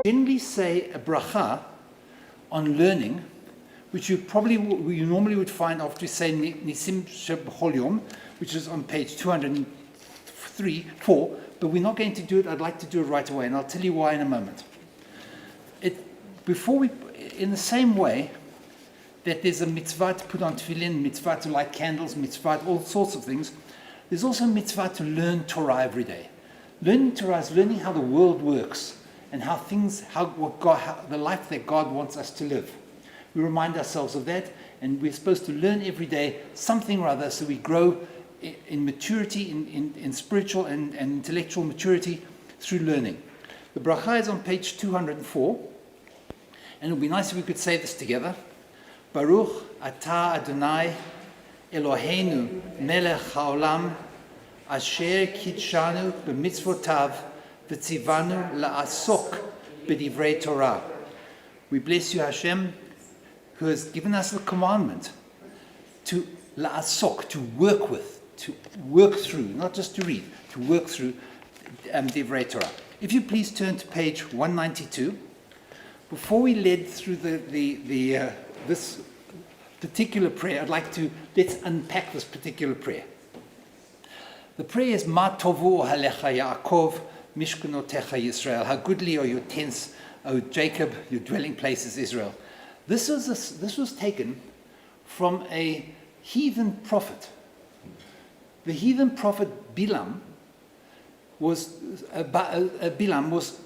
generally say a bracha on learning, which you normally would find after you say Nisim Sheb'chol Yom, which is on page 203-4, but we're not going to do it. I'd like to do it right away, and I'll tell you why in a moment. In the same way that there's a mitzvah to put on tefillin, mitzvah to light candles, mitzvah all sorts of things, there's also a mitzvah to learn Torah every day. Learning Torah is learning how the world works and how the life that God wants us to live. We remind ourselves of that, and we're supposed to learn every day something or other so we grow in maturity, in spiritual and intellectual maturity through learning. The bracha is on page 204, and it would be nice if we could say this together. Baruch atah Adonai Eloheinu melech haolam asher kitshanu b'mitzvotav v'tzivanu la'asok b'divrei Torah. We bless you, Hashem, who has given us the commandment to la'asok, to work with, to work through, not just to read, to work through divrei Torah. If you please turn to page 192. Before we lead through this particular prayer, let's unpack this particular prayer. The prayer is Ma tovu halecha Yaakov, Mishkanotecha Yisrael. How goodly are your tents, O Jacob, your dwelling places, Israel. This was taken from a heathen prophet. The heathen prophet Bilam was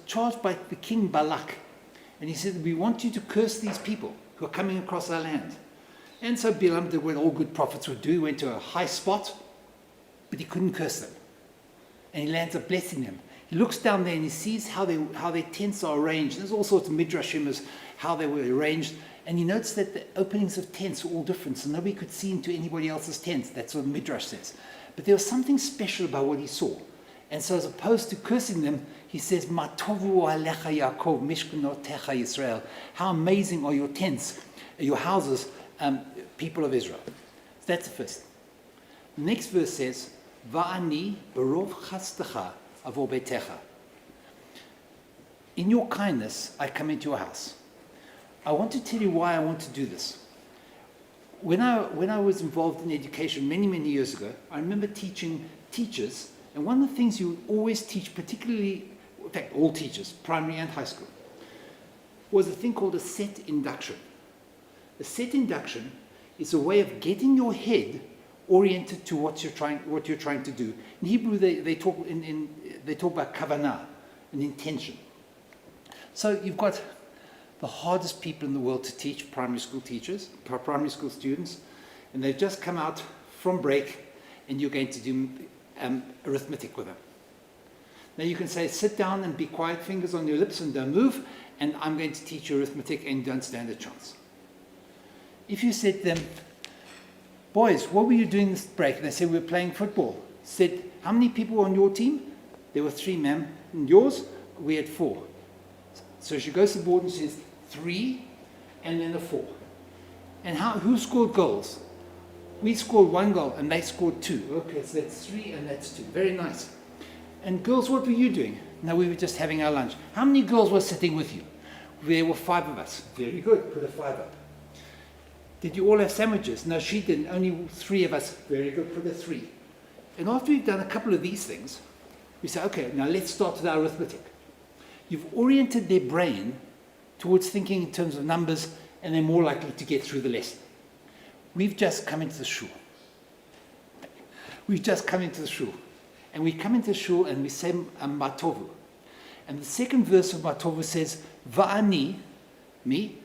charged by the king Balak. And he said, we want you to curse these people who are coming across our land. And so Bilam did what all good prophets would do. He went to a high spot, but he couldn't curse them. And he lands up blessing them. He looks down there and he sees how their tents are arranged. There's all sorts of midrashim as how they were arranged. And he noticed that the openings of tents were all different, so nobody could see into anybody else's tents. That's what the midrash says. But there was something special about what he saw. And so as opposed to cursing them, he says, Ma tovu alecha Yaakov, mishkanotecha Yisrael. How amazing are your tents, your houses, people of Israel. So that's the first. The next verse says, Va'ani barov chastecha avor betecha. In your kindness, I come into your house. I want to tell you why I want to do this. When I was involved in education many, many years ago, I remember teaching teachers. And one of the things you always teach, particularly, in fact, all teachers, primary and high school, was a thing called a set induction. A set induction is a way of getting your head oriented to what you're trying to do. In Hebrew, they talk about kavanah, an intention. So you've got the hardest people in the world to teach, primary school students, and they've just come out from break, and you're going to do arithmetic with them. Now you can say, sit down and be quiet, fingers on your lips and don't move, and I'm going to teach you arithmetic and don't stand a chance. If you said to them, boys, what were you doing this break? And they said, we were playing football. Said, how many people were on your team? There were 3, ma'am. And yours? We had 4. So she goes to the board and says 3 and then a 4. And who scored goals? We scored 1 goal and they scored 2. Okay, so that's 3 and that's 2. Very nice. And girls, what were you doing? No, we were just having our lunch. How many girls were sitting with you? There were 5 of us. Very good. Put a 5 up. Did you all have sandwiches? No, she didn't. Only 3 of us. Very good. Put a 3. And after we've done a couple of these things, we say, okay, now let's start with our arithmetic. You've oriented their brain towards thinking in terms of numbers, and they're more likely to get through the lesson. We've just come into the shul. And we come into the shul and we say Matovu. And the second verse of Matovu says, Va'ani, me,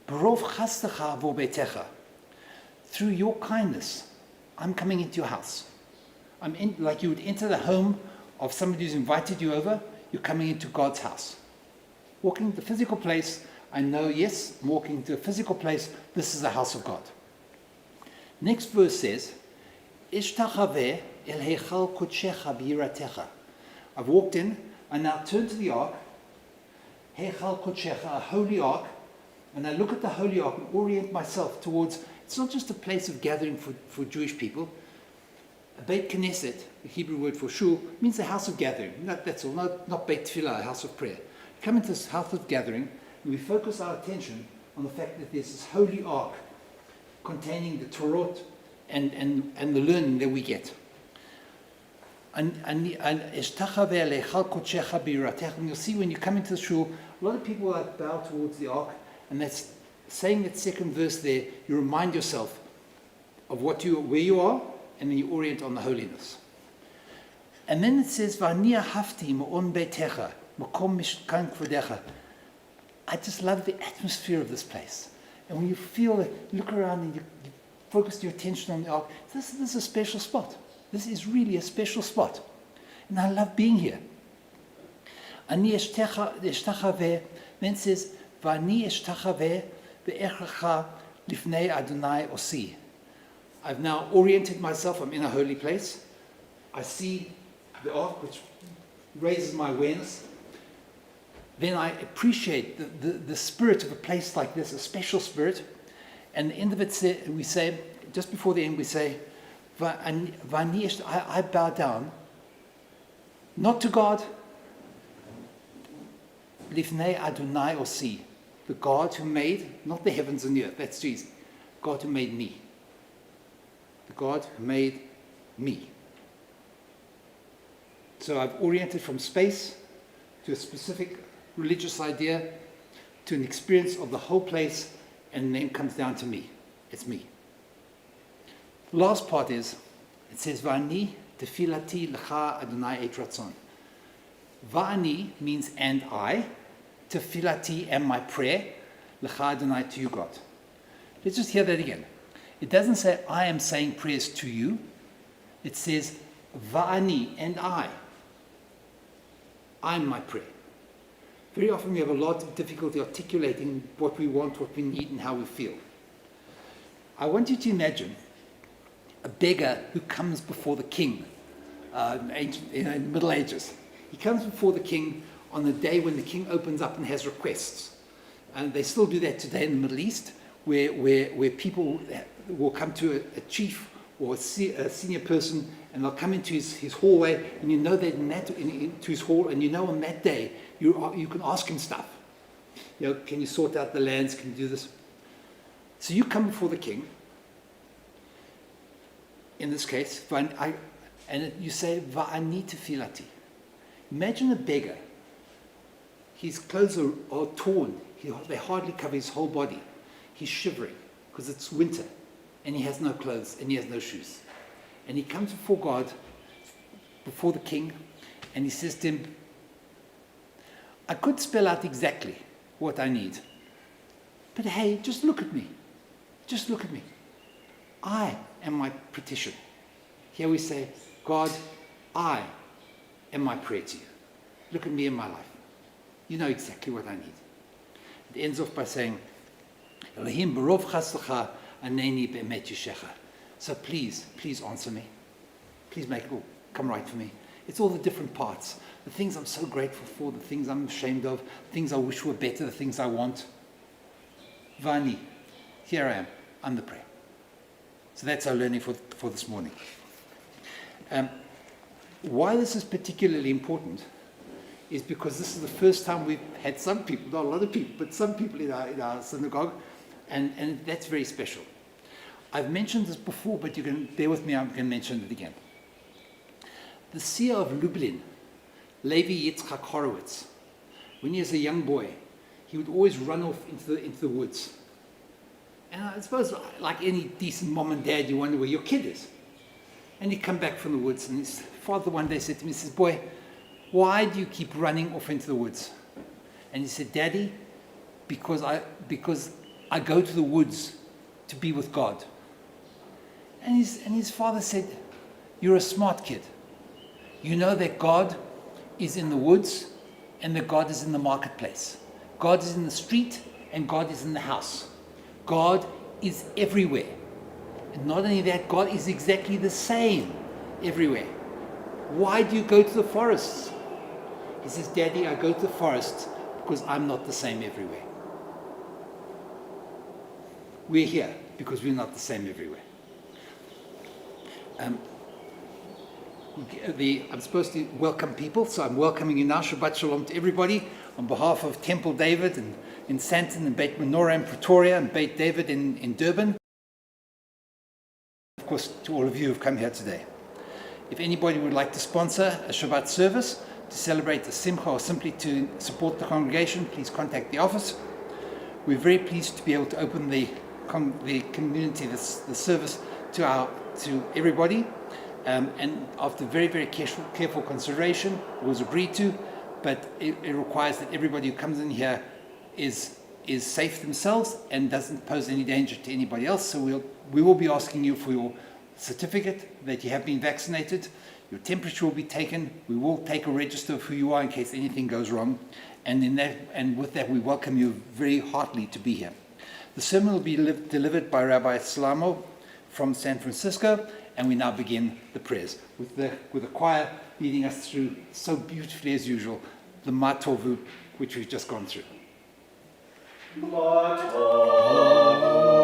barov chastecha avor betecha. Through your kindness, I'm coming into your house. Like you would enter the home of somebody who's invited you over, you're coming into God's house. Walking to the physical place, I know, yes, I'm walking into a physical place, this is the house of God. Next verse says, Ishtachaveh el heichal kodshecha b'yiratecha. I've walked in, I now turn to the ark, heichal kodshecha, a holy ark, and I look at the holy ark and orient myself towards, it's not just a place of gathering for Jewish people. A Beit Knesset, the Hebrew word for shul, means a house of gathering. That's all, not Beit Filah, a house of prayer. come into this house of gathering, and we focus our attention on the fact that there's this holy ark containing the Torah and the learning that we get. And you'll see when you come into the shul, a lot of people bow towards the ark, and that's saying that second verse there, you remind yourself of where you are, and then you orient on the holiness. And then it says, V'ani ahavti ma'on beitecha, makom mishkan kvodecha. I just love the atmosphere of this place. And when you feel it, look around and you focus your attention on the ark, this is a special spot. This is really a special spot. And I love being here. Ani eshtachaveh, then it says, V'ani eshtachaveh ve'echacha lifnei Adonai osi. I've now oriented myself. I'm in a holy place. I see the ark, which raises my awareness. Then I appreciate the spirit of a place like this, a special spirit. And the end of it, we say, just before the end, we say, I bow down, not to God, Lifnei Adonai Osi, the God who made, not the heavens and the earth, that's Jesus, God who made me. The God who made me. So I've oriented from space to a specific religious idea to an experience of the whole place, and the name comes down to me. It's me. The last part is, it says, Va'ani tefilati lecha Adonai et ratzon. Va'ani means and I, tefilati and my prayer, lecha Adonai to you, God. Let's just hear that again. It doesn't say I am saying prayers to you. It says Va'ani and I'm my prayer. Very often we have a lot of difficulty articulating what we want, what we need, and how we feel. I want you to imagine a beggar who comes before the king in the Middle Ages. He comes before the king on the day when the king opens up and has requests. And they still do that today in the Middle East, where people will come to a chief or a senior person, and they'll come into his hallway, and you know that into his hall, and you know on that day you can ask him stuff. You know, can you sort out the lands? Can you do this? So you come before the king. In this case, and you say Va'ani tefilati. Imagine a beggar. His clothes are torn. They hardly cover his whole body. He's shivering because it's winter, and he has no clothes and he has no shoes. And he comes before God, before the king, and he says to him, I could spell out exactly what I need, but hey, just look at me. Just look at me. I am my petition. Here we say, God, I am my prayer to you. Look at me in my life. You know exactly what I need. It ends off by saying, Elohim barov chaslecha aneni be'emet yishecha. So please answer me. Please make it all come right for me. It's all the different parts. The things I'm so grateful for, the things I'm ashamed of, the things I wish were better, the things I want. Vani, here I am. I'm the prayer. So that's our learning for this morning. Why this is particularly important is because this is the first time we've had some people, not a lot of people, but some people in our synagogue, and that's very special. I've mentioned this before, but you can bear with me, I'm going to mention it again. The Seer of Lublin, Levy Yitzchak Horowitz, when he was a young boy, he would always run off into the woods. And I suppose, like any decent mom and dad, you wonder where your kid is. And he'd come back from the woods, and his father one day said to me, he says, boy, why do you keep running off into the woods? And he said, Daddy, because I go to the woods to be with God. And his father said, you're a smart kid. You know that God is in the woods and that God is in the marketplace. God is in the street and God is in the house. God is everywhere. And not only that, God is exactly the same everywhere. Why do you go to the forests? He says, Daddy, I go to the forests because I'm not the same everywhere. We're here because we're not the same everywhere. I'm supposed to welcome people, so I'm welcoming you now. Shabbat Shalom to everybody. on behalf of Temple David in Santon and Beit Menorah in Pretoria and Beit David in Durban. Of course, to all of you who've come here today. If anybody would like to sponsor a Shabbat service to celebrate the Simcha or simply to support the congregation, please contact the office. We're very pleased to be able to open the community, the service to everybody. And after very, very careful consideration, it was agreed to, but it requires that everybody who comes in here is safe themselves and doesn't pose any danger to anybody else. So we will be asking you for your certificate that you have been vaccinated. Your temperature will be taken. We will take a register of who you are in case anything goes wrong. And with that, we welcome you very heartily to be here. The sermon will be delivered by Rabbi Salamo from San Francisco, and we now begin the prayers with the choir leading us through so beautifully as usual the Ma Tovu, which we've just gone through. Ma Tovu.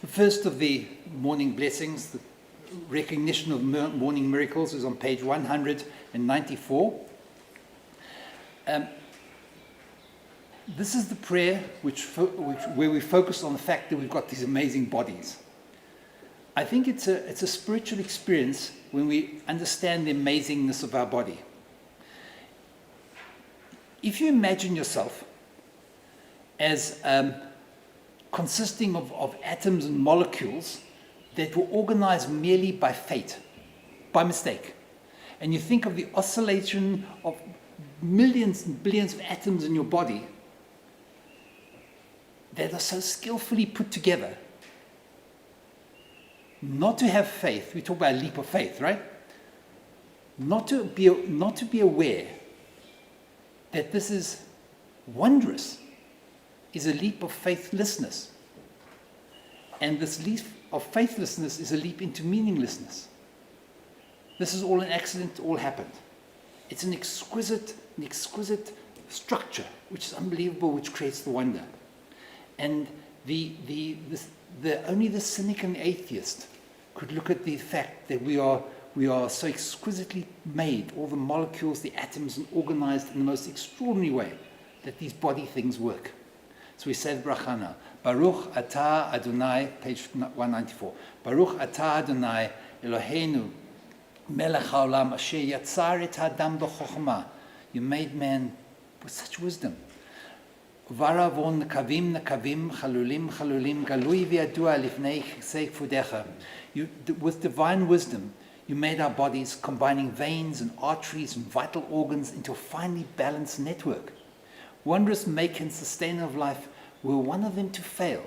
First of the morning blessings, the recognition of morning miracles, is on page 194. This is the prayer where we focus on the fact that we've got these amazing bodies. I think it's a spiritual experience when we understand the amazingness of our body. If you imagine yourself as consisting of atoms and molecules that were organized merely by fate, by mistake. And you think of the oscillation of millions and billions of atoms in your body that are so skillfully put together. Not to have faith, we talk about a leap of faith, right? Not to be aware that this is wondrous is a leap of faithlessness. And this leap of faithlessness is a leap into meaninglessness. This is all an accident, all happened. It's an exquisite structure, which is unbelievable, which creates the wonder. And only the cynic and the atheist could look at the fact that we are so exquisitely made, all the molecules, the atoms, and organized in the most extraordinary way that these body things work. So we said bracha now. Baruch atah Adonai, page 194. Baruch atah Adonai Eloheinu melech haolam asher yatzar et ha'adam b'chokhmah. You made man with such wisdom. Varavon nekavim nekavim chalulim chalulim galui v'yadua lifnei chesed kvodecha. With divine wisdom, you made our bodies, combining veins and arteries and vital organs into a finely balanced network. Wondrous make and sustainer of life, were one of them to fail,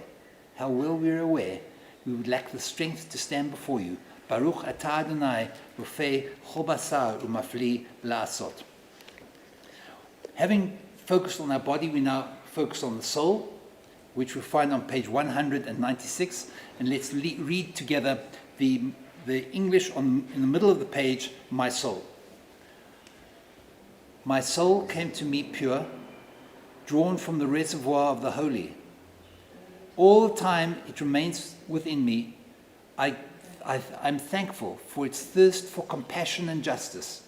how well we are aware we would lack the strength to stand before you. Baruch atah Adonai, rofei chol basar umafli la'asot. Having focused on our body, we now focus on the soul, which we find on page 196. And let's read together the English in the middle of the page, my soul. My soul came to me pure, drawn from the reservoir of the holy. All the time it remains within me. I I'm thankful for its thirst for compassion and justice.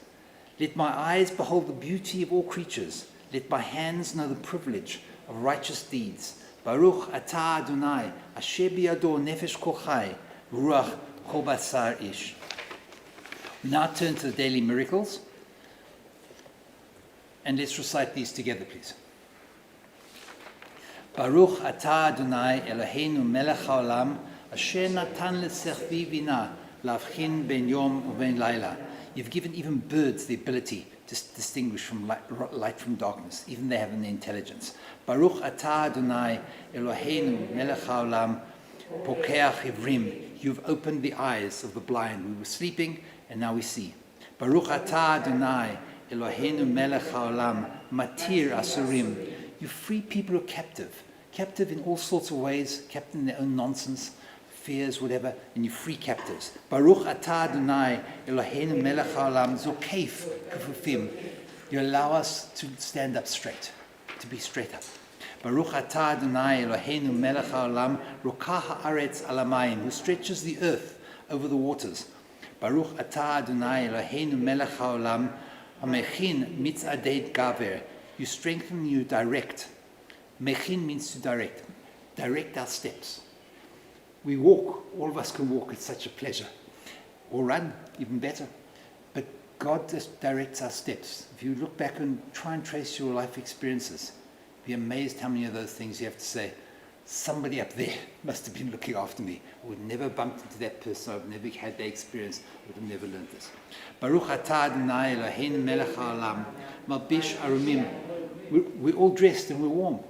Let my eyes behold the beauty of all creatures. Let my hands know the privilege of righteous deeds. Baruch atah Adonai, asher biyado nefesh kol chai, ruach kol basar ish. We now turn to the daily miracles. And let's recite these together, please. Baruch atah Adonai Eloheinu melech haolam, asher natan lesechvi bina, lavchin ben yom uben laila. You've given even birds the ability to distinguish from light from darkness. Even they have an intelligence. Baruch atah Adonai Eloheinu melech haolam, pokeach ivrim. You've opened the eyes of the blind. We were sleeping, and now we see. Baruch atah Adonai Eloheinu melech haolam, matir asurim. You free people who are captive in all sorts of ways, captive in their own nonsense, fears, whatever, and you free captives. Baruch atah Adonai Eloheinu melech haolam, zokeif kufufim. You allow us to stand up straight, to be straight up. Baruch atah Adonai Eloheinu melech haolam, rokah haaretz alamayim, who stretches the earth over the waters. Baruch atah Adonai Eloheinu melech haolam, hamechin mitzadei gaver. You strengthen, you direct. Mechin means to direct. Direct our steps. We walk, all of us can walk, it's such a pleasure. Or run, even better. But God just directs our steps. If you look back and try and trace your life experiences, be amazed how many of those things you have to say, somebody up there must have been looking after me. I would never bumped into that person, I would never had that experience, I would have never learned this. Baruch atah Adonai Eloheinu melech haolam, malbish arumim. We're all dressed and we're warm.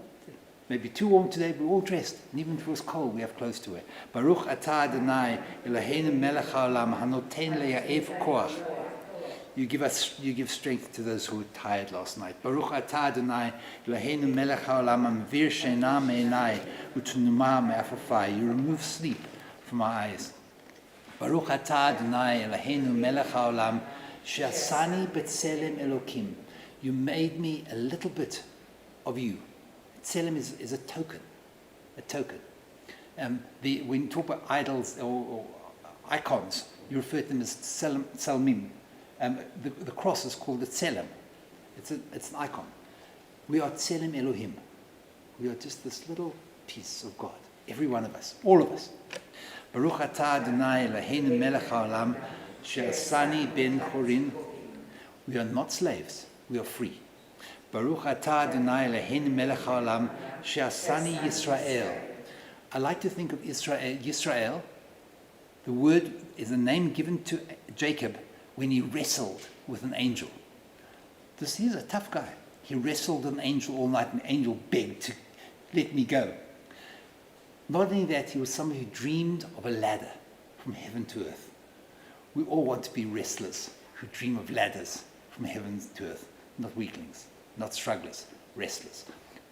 Maybe too warm today, but we're all dressed. And even if it was cold, we have clothes to wear. Baruch atah Adonai Eloheinu melech haolam, hanoten le'ya'ev koach. You give strength to those who were tired last night. Baruch atah Adonai Eloheinu melech haolam, amvir sheina me'enai, u'tunuma me'afafai. You remove sleep from our eyes. Baruch atah Adonai Eloheinu melech haolam, she'asani b'tselem Elokim. You made me a little bit of you. Tselem is a token. A token. When you talk about idols or icons, you refer to them as tselmim. The cross is called a tselem. It's an icon. We are tselem Elohim. We are just this little piece of God. Every one of us. All of us. Baruch atah Adonai Eloheinu melech haolam, she'asani ben chorin. We are not slaves. We are free. Baruch atah Adonai Eloheinu melech haolam, she'asani Yisrael. I like to think of Yisrael. The word is a name given to Jacob when he wrestled with an angel. He's a tough guy. He wrestled with an angel all night, and the angel begged to let me go. Not only that, he was somebody who dreamed of a ladder from heaven to earth. We all want to be wrestlers who dream of ladders from heaven to earth. Not weaklings, not strugglers, wrestlers.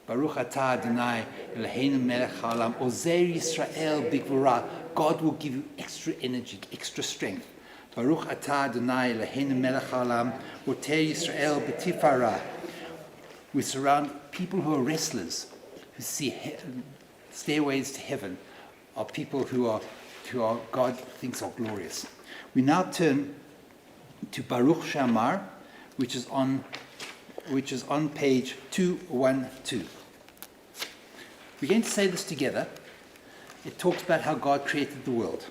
Baruch atah Adonai Eloheinu melech haolam, ozer Yisrael bigvura. God will give you extra energy, extra strength. Baruch atah Adonai Eloheinu melech haolam, oter Yisrael b'tifara. We surround people who are wrestlers, who see stairways to heaven, are people who are God thinks are glorious. We now turn to Baruch Shamar, which is on page 212. We're going to say this together. It talks about how God created the world.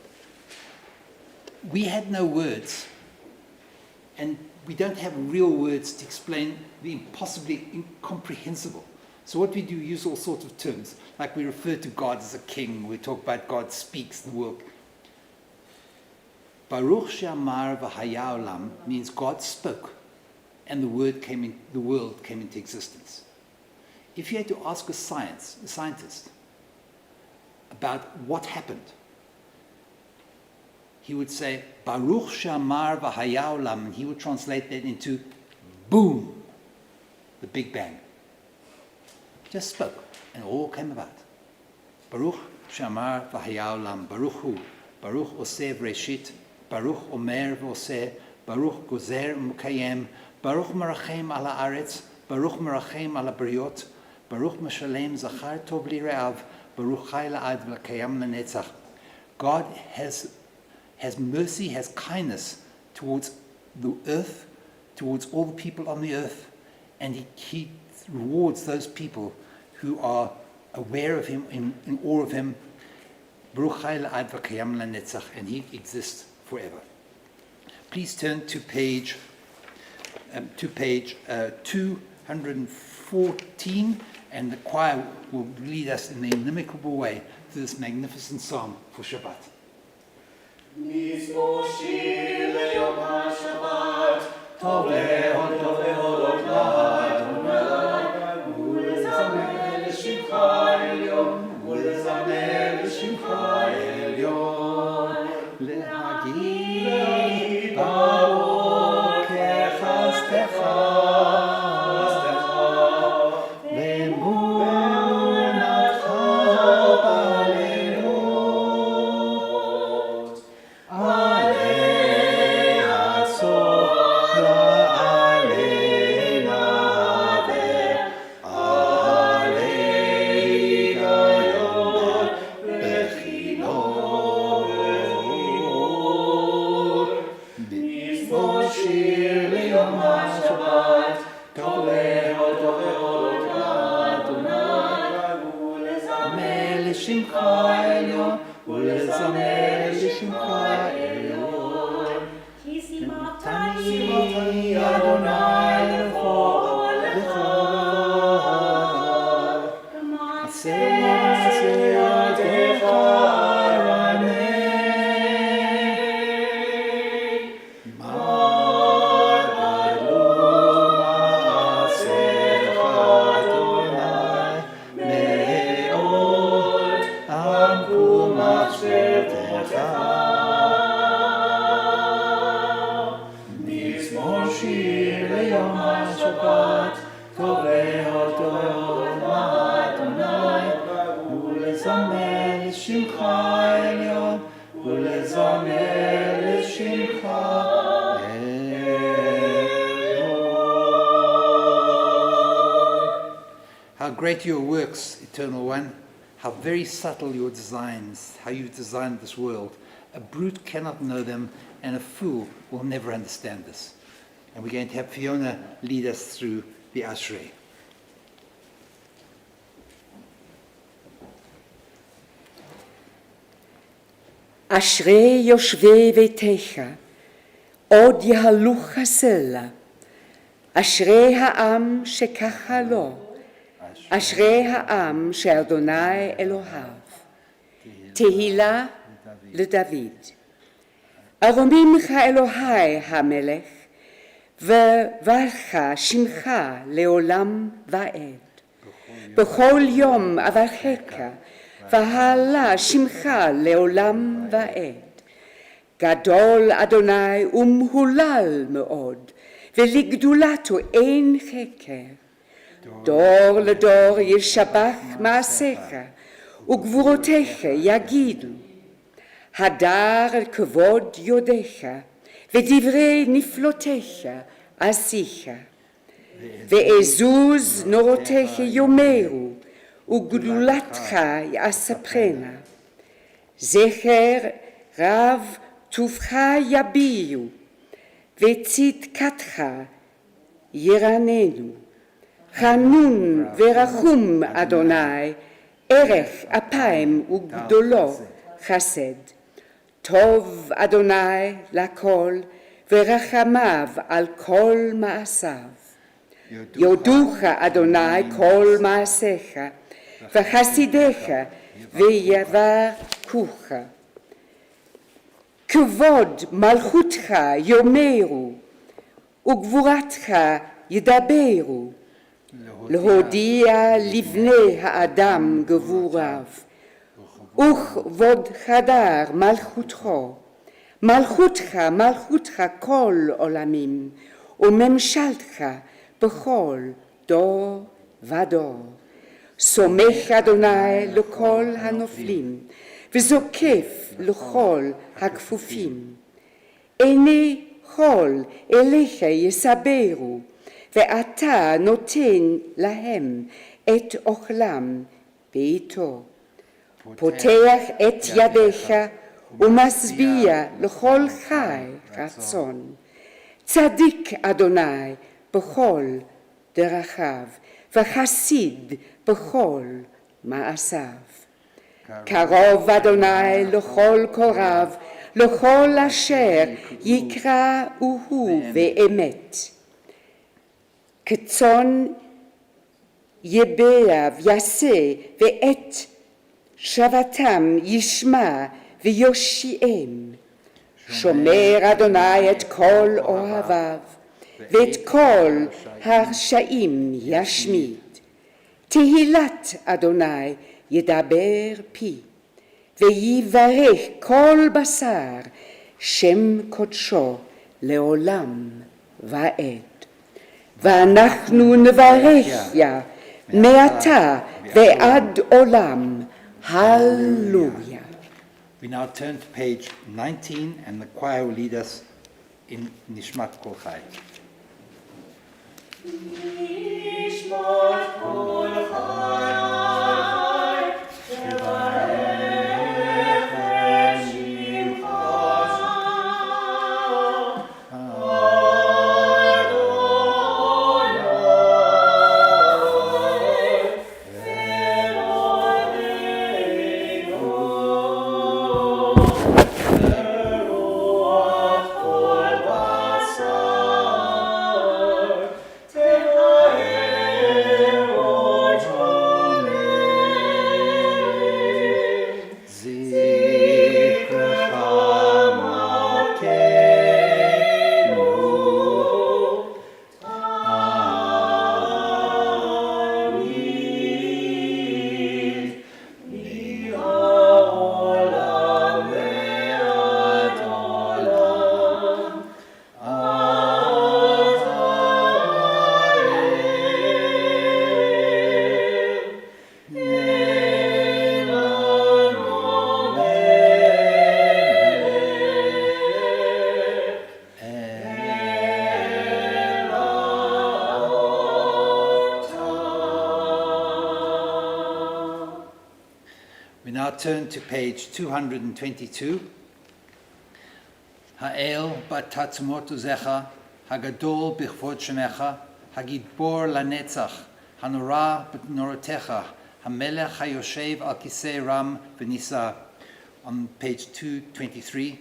We had no words, and we don't have real words to explain the impossibly incomprehensible. So what we do, use all sorts of terms, like we refer to God as a king, we talk about God speaks the world. Baruch she'amar v'haya olam means God spoke, and the world came into existence. If you had to ask a scientist about what happened, he would say, Baruch she'amar v'haya olam, and he would translate that into boom, the Big Bang. Just spoke, and all came about. Baruch she'amar v'haya olam, Baruch hu, Baruch oseh v'reshit, Baruch omer v'oseh, Baruch gozer v'mukayem, Baruch merachem ala haaretz, Baruch merachem ala briot, Baruch meshalem zachar tov li're'av, Baruch chai la'ad v'l'kayam le'netzach. God has has mercy, has kindness towards the earth, towards all the people on the earth, and he rewards those people who are aware of him, in awe of him. And he exists forever. Please turn to page 214, and the choir will lead us in an inimitable way through this magnificent psalm for Shabbat. How great your works, Eternal One. How very subtle your designs, how you've designed this world. A brute cannot know them, and a fool will never understand this. And we're going to have Fiona lead us through the Ashrei. אשרי יושבי ביתך, עוד יהלוך סלע. אשרי העם שככה לו, אשרי העם שאדוני אלוהיו. תהילה לדוד. ארומימך אלוהי המלך, וברך שמך לעולם ועד. בכל יום אברכך, והעלה שמך לעולם ועד. גדול אדוני ומהולל מאוד, ולגדולתו אין חקר. דור לדור ישבח מעשיך, וגבורותיך יגידו. הדר על כבוד יודיך, ודברי נפלותיך עשיך. ועזוז נורותיך יאמרו, וגדולתך יספרנה. זכר רב טובך יביעו, וצדקתך ירננו. חנון ורחום אדוני, ערך אפיים וגדולו חסד. טוב אדוני לכל, ורחמיו על כל מעשיו. יודוך אדוני כל מעשיך, וחסידיך ויברכוך. כבוד מלכותך יאמרו, וגבורתך ידברו. להודיע לבני האדם גבוריו, וכבוד חדר מלכותך. מלכותך כל עולמים, וממשלתך בכל דור ודור. סומך אדוני לכל הנופלים, וזוקף לכל הכפופים. עיני חול אליך יסברו, ואתה נותן להם את אוכלם בעתו. פותח את ידיך ומשביע לכל חי רצון. צדיק אדוני בכל דרכיו, וחסיד בכל מעשיו. קרוב אדוני לכל קוריו, לכל אשר יקרא הוא ואמת. כצאן יבע ויעשה, ואת שבתם ישמע ויושיעם. שומר אדוני את כל אוהביו, ואת כל הרשעים ישמיד. תהילת אדוני ידבר פי, ויברך כל בשר שם קודשו לעולם ועד. ואנחנו נברך יה מעתה ועד עולם. Hallelujah. We now turn to page 19 and the choir will lead us in Nishmat Kol Chai. Nishmat Kol Chai, Tevarech Shimcha, Turn to page 222. Ha'el b'tatzmot uzecha, hagadol b'chvod shemecha, hagidbor lanetzach, hanora b'norotecha, hamelech hayoshev al kisei ram v'nisa. On page 223,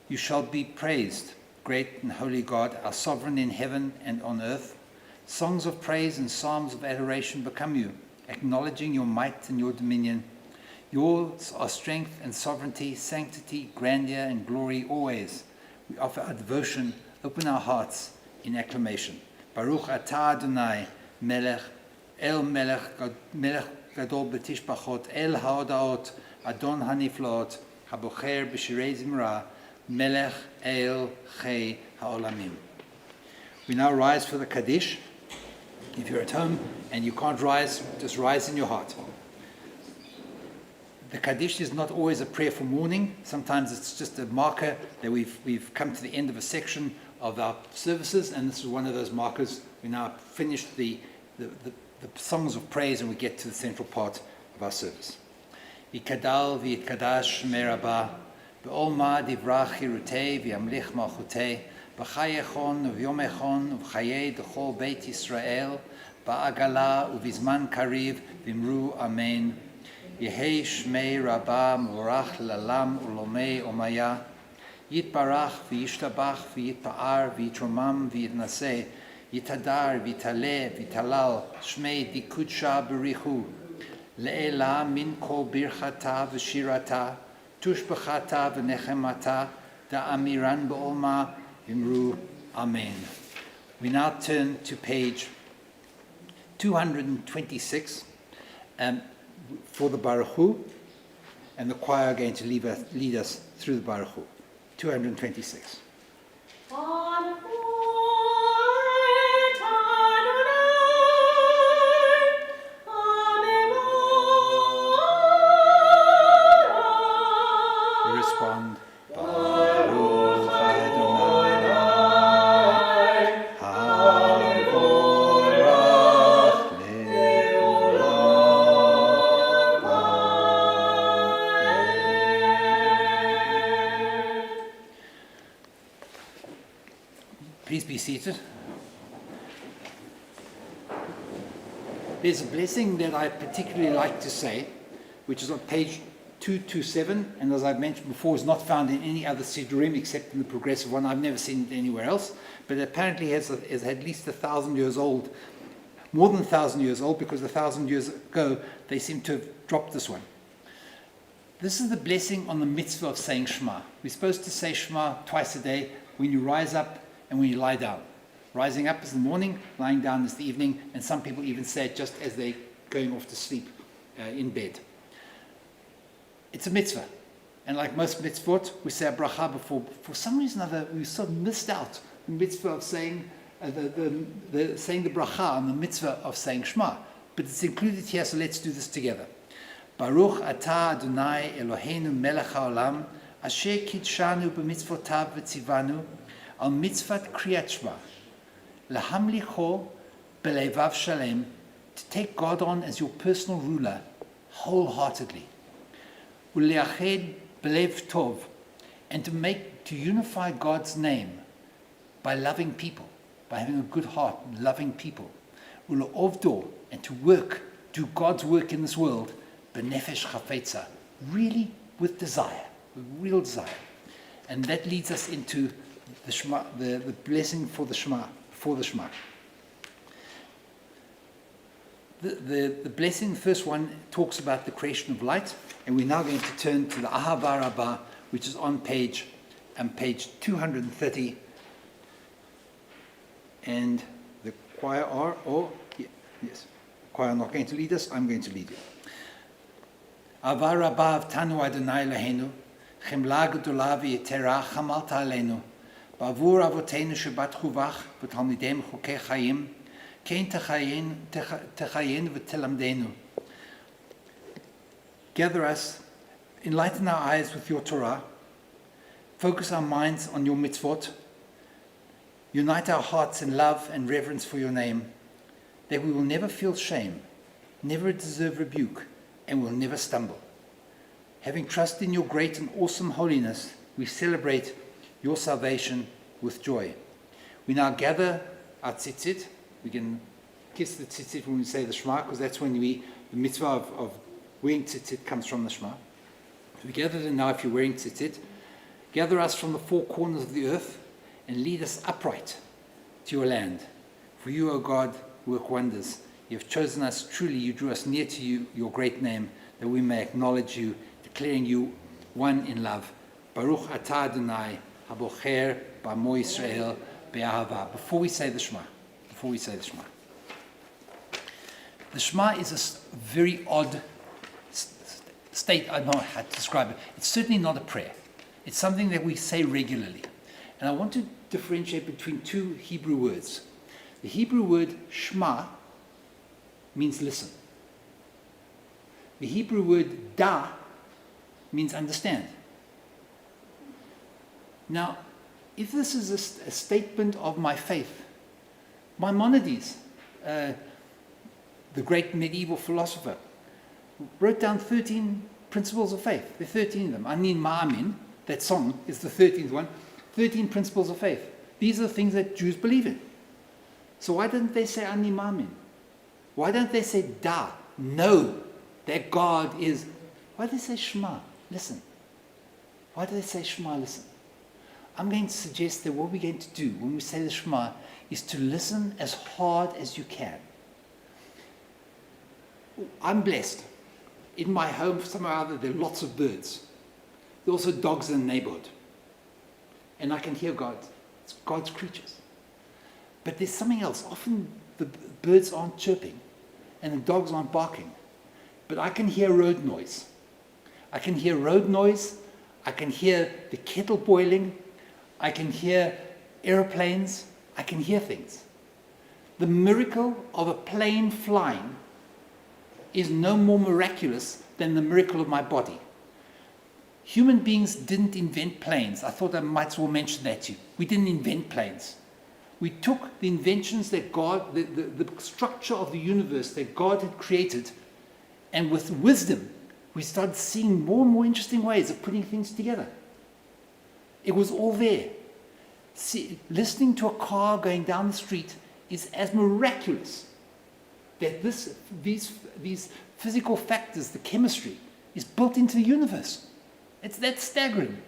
you shall be praised, great and holy God, our sovereign in heaven and on earth. Songs of praise and psalms of adoration become you, acknowledging your might and your dominion. Yours are strength and sovereignty, sanctity, grandeur, and glory always. We offer our devotion, open our hearts in acclamation. Baruch atah Adonai, Melech, El Melech, Melech Gadol B'tishbachot, El Haodaot, Adon Haniflaot, Habocher B'shirei Zimra, Melech El Chei Haolamim. We now rise for the Kaddish. If you're at home and you can't rise, just rise in your heart. The Kaddish is not always a prayer for mourning. Sometimes it's just a marker that we've come to the end of a section of our services, and this is one of those markers. We now finished the songs of praise, and we get to the central part of our service. Yikadal v'yitkadash Shmei Rabbah, b'olma divrach hirutei v'yamlich malchutei, b'chayechon v'yomechon v'chayei d'chol Beit Yisrael, ba'agala u'vizman kariv v'imru amen. Yehei Shmei Rabbah Morach Lalam Ulomei Omaya Yitbarach V'yishtabach V'yitpa'ar V'yitromam V'yitnaseh Yitadar V'yitaleh V'yitalal Shmei Dikudsha B'richu Le'ela Min Kol Birchata V'shirata Tushbachata V'nechemata Da'amiran B'olma V'imru Amen. We now turn to page 226. For the Baruch Hu, and the choir are going to lead us through the Baruch Hu. 226. We respond. Baruch Adonai, Havorach Le'olam. Please be seated. There's a blessing that I particularly like to say, which is on page 227, and as I've mentioned before, is not found in any other Siddurim except in the progressive one. I've never seen it anywhere else, but apparently is at least 1,000 years old, more than 1,000 years old, because 1,000 years ago they seem to have dropped this one. This is the blessing on the mitzvah of saying Shema. We're supposed to say Shema twice a day, when you rise up and when you lie down. Rising up is the morning, lying down is the evening, and some people even say it just as they're going off to sleep in bed. It's a mitzvah. And like most mitzvot, we say a bracha before. For some reason or other, we sort of missed out the mitzvah of saying saying the bracha on the mitzvah of saying Shema. But it's included here, so let's do this together. Baruch atah Adonai Eloheinu melech haolam, asher kidshanu b'mitzvotav v'tzivanu, al mitzvat kriyat Shema, lahamlicho belevav shalem, to take God on as your personal ruler wholeheartedly. Uleached belev tov, and to unify God's name by loving people, by having a good heart and loving people. Uleovdo, and to do God's work in this world, benefesh chafetza, really with desire, with real desire. And that leads us into the Shema, the blessing for the Shema, The blessing, the first one, talks about the creation of light, and we're now going to turn to the Ahava Rabbah, which is on page 230, and the choir yes, the choir are not going to lead us, I'm going to lead you. Ahava Rabbah Avtanu Adonai Eloheinu, chemla gedola v'yetera chamalta aleinu, ba'avur avotenu shebatchu vach v'talmidem chukei chayim, kein techayen v'telamdenu. Gather us, enlighten our eyes with your Torah, focus our minds on your mitzvot, unite our hearts in love and reverence for your name, that we will never feel shame, never deserve rebuke, and will never stumble. Having trust in your great and awesome holiness, we celebrate your salvation with joy. We now gather our tzitzit. We can kiss the tzitzit when we say the Shema, because that's when the mitzvah of wearing tzitzit comes from the Shema. We gather them now if you're wearing tzitzit. Gather us from the four corners of the earth and lead us upright to your land. For you, O God, work wonders. You have chosen us, truly you drew us near to you, your great name, that we may acknowledge you, declaring you one in love. Baruch atah Adonai, habocher b'amo Yisrael be'ahava. Before we say the Shema. The Shema is a very odd state, I don't know how to describe it. It's certainly not a prayer. It's something that we say regularly. And I want to differentiate between two Hebrew words. The Hebrew word Shema means listen. The Hebrew word da means understand. Now, if this is a statement of my faith, Maimonides, the great medieval philosopher, wrote down 13 principles of faith. There are 13 of them. Anin Ma'amin, that song is the 13th one. 13 principles of faith. These are the things that Jews believe in. So why didn't they say Anin Ma'amin? Why don't they say Da? Know that God is. Why do they say Shema? Listen. Why do they say Shema? Listen. I'm going to suggest that what we're going to do when we say the Shema is to listen as hard as you can. I'm blessed. In my home, somewhere or other, there are lots of birds. There are also dogs in the neighborhood. And I can hear God. It's God's creatures. But there's something else. Often the birds aren't chirping and the dogs aren't barking. But I can hear road noise. I can hear the kettle boiling. I can hear airplanes. I can hear things. The miracle of a plane flying is no more miraculous than the miracle of my body. Human beings didn't invent planes. I thought I might as well mention that to you. We didn't invent planes. We took the inventions that God, the structure of the universe that God had created, and with wisdom, we started seeing more and more interesting ways of putting things together. It was all there. listening to a car going down the street is as miraculous that these physical factors, the chemistry, is built into the universe. That's staggering.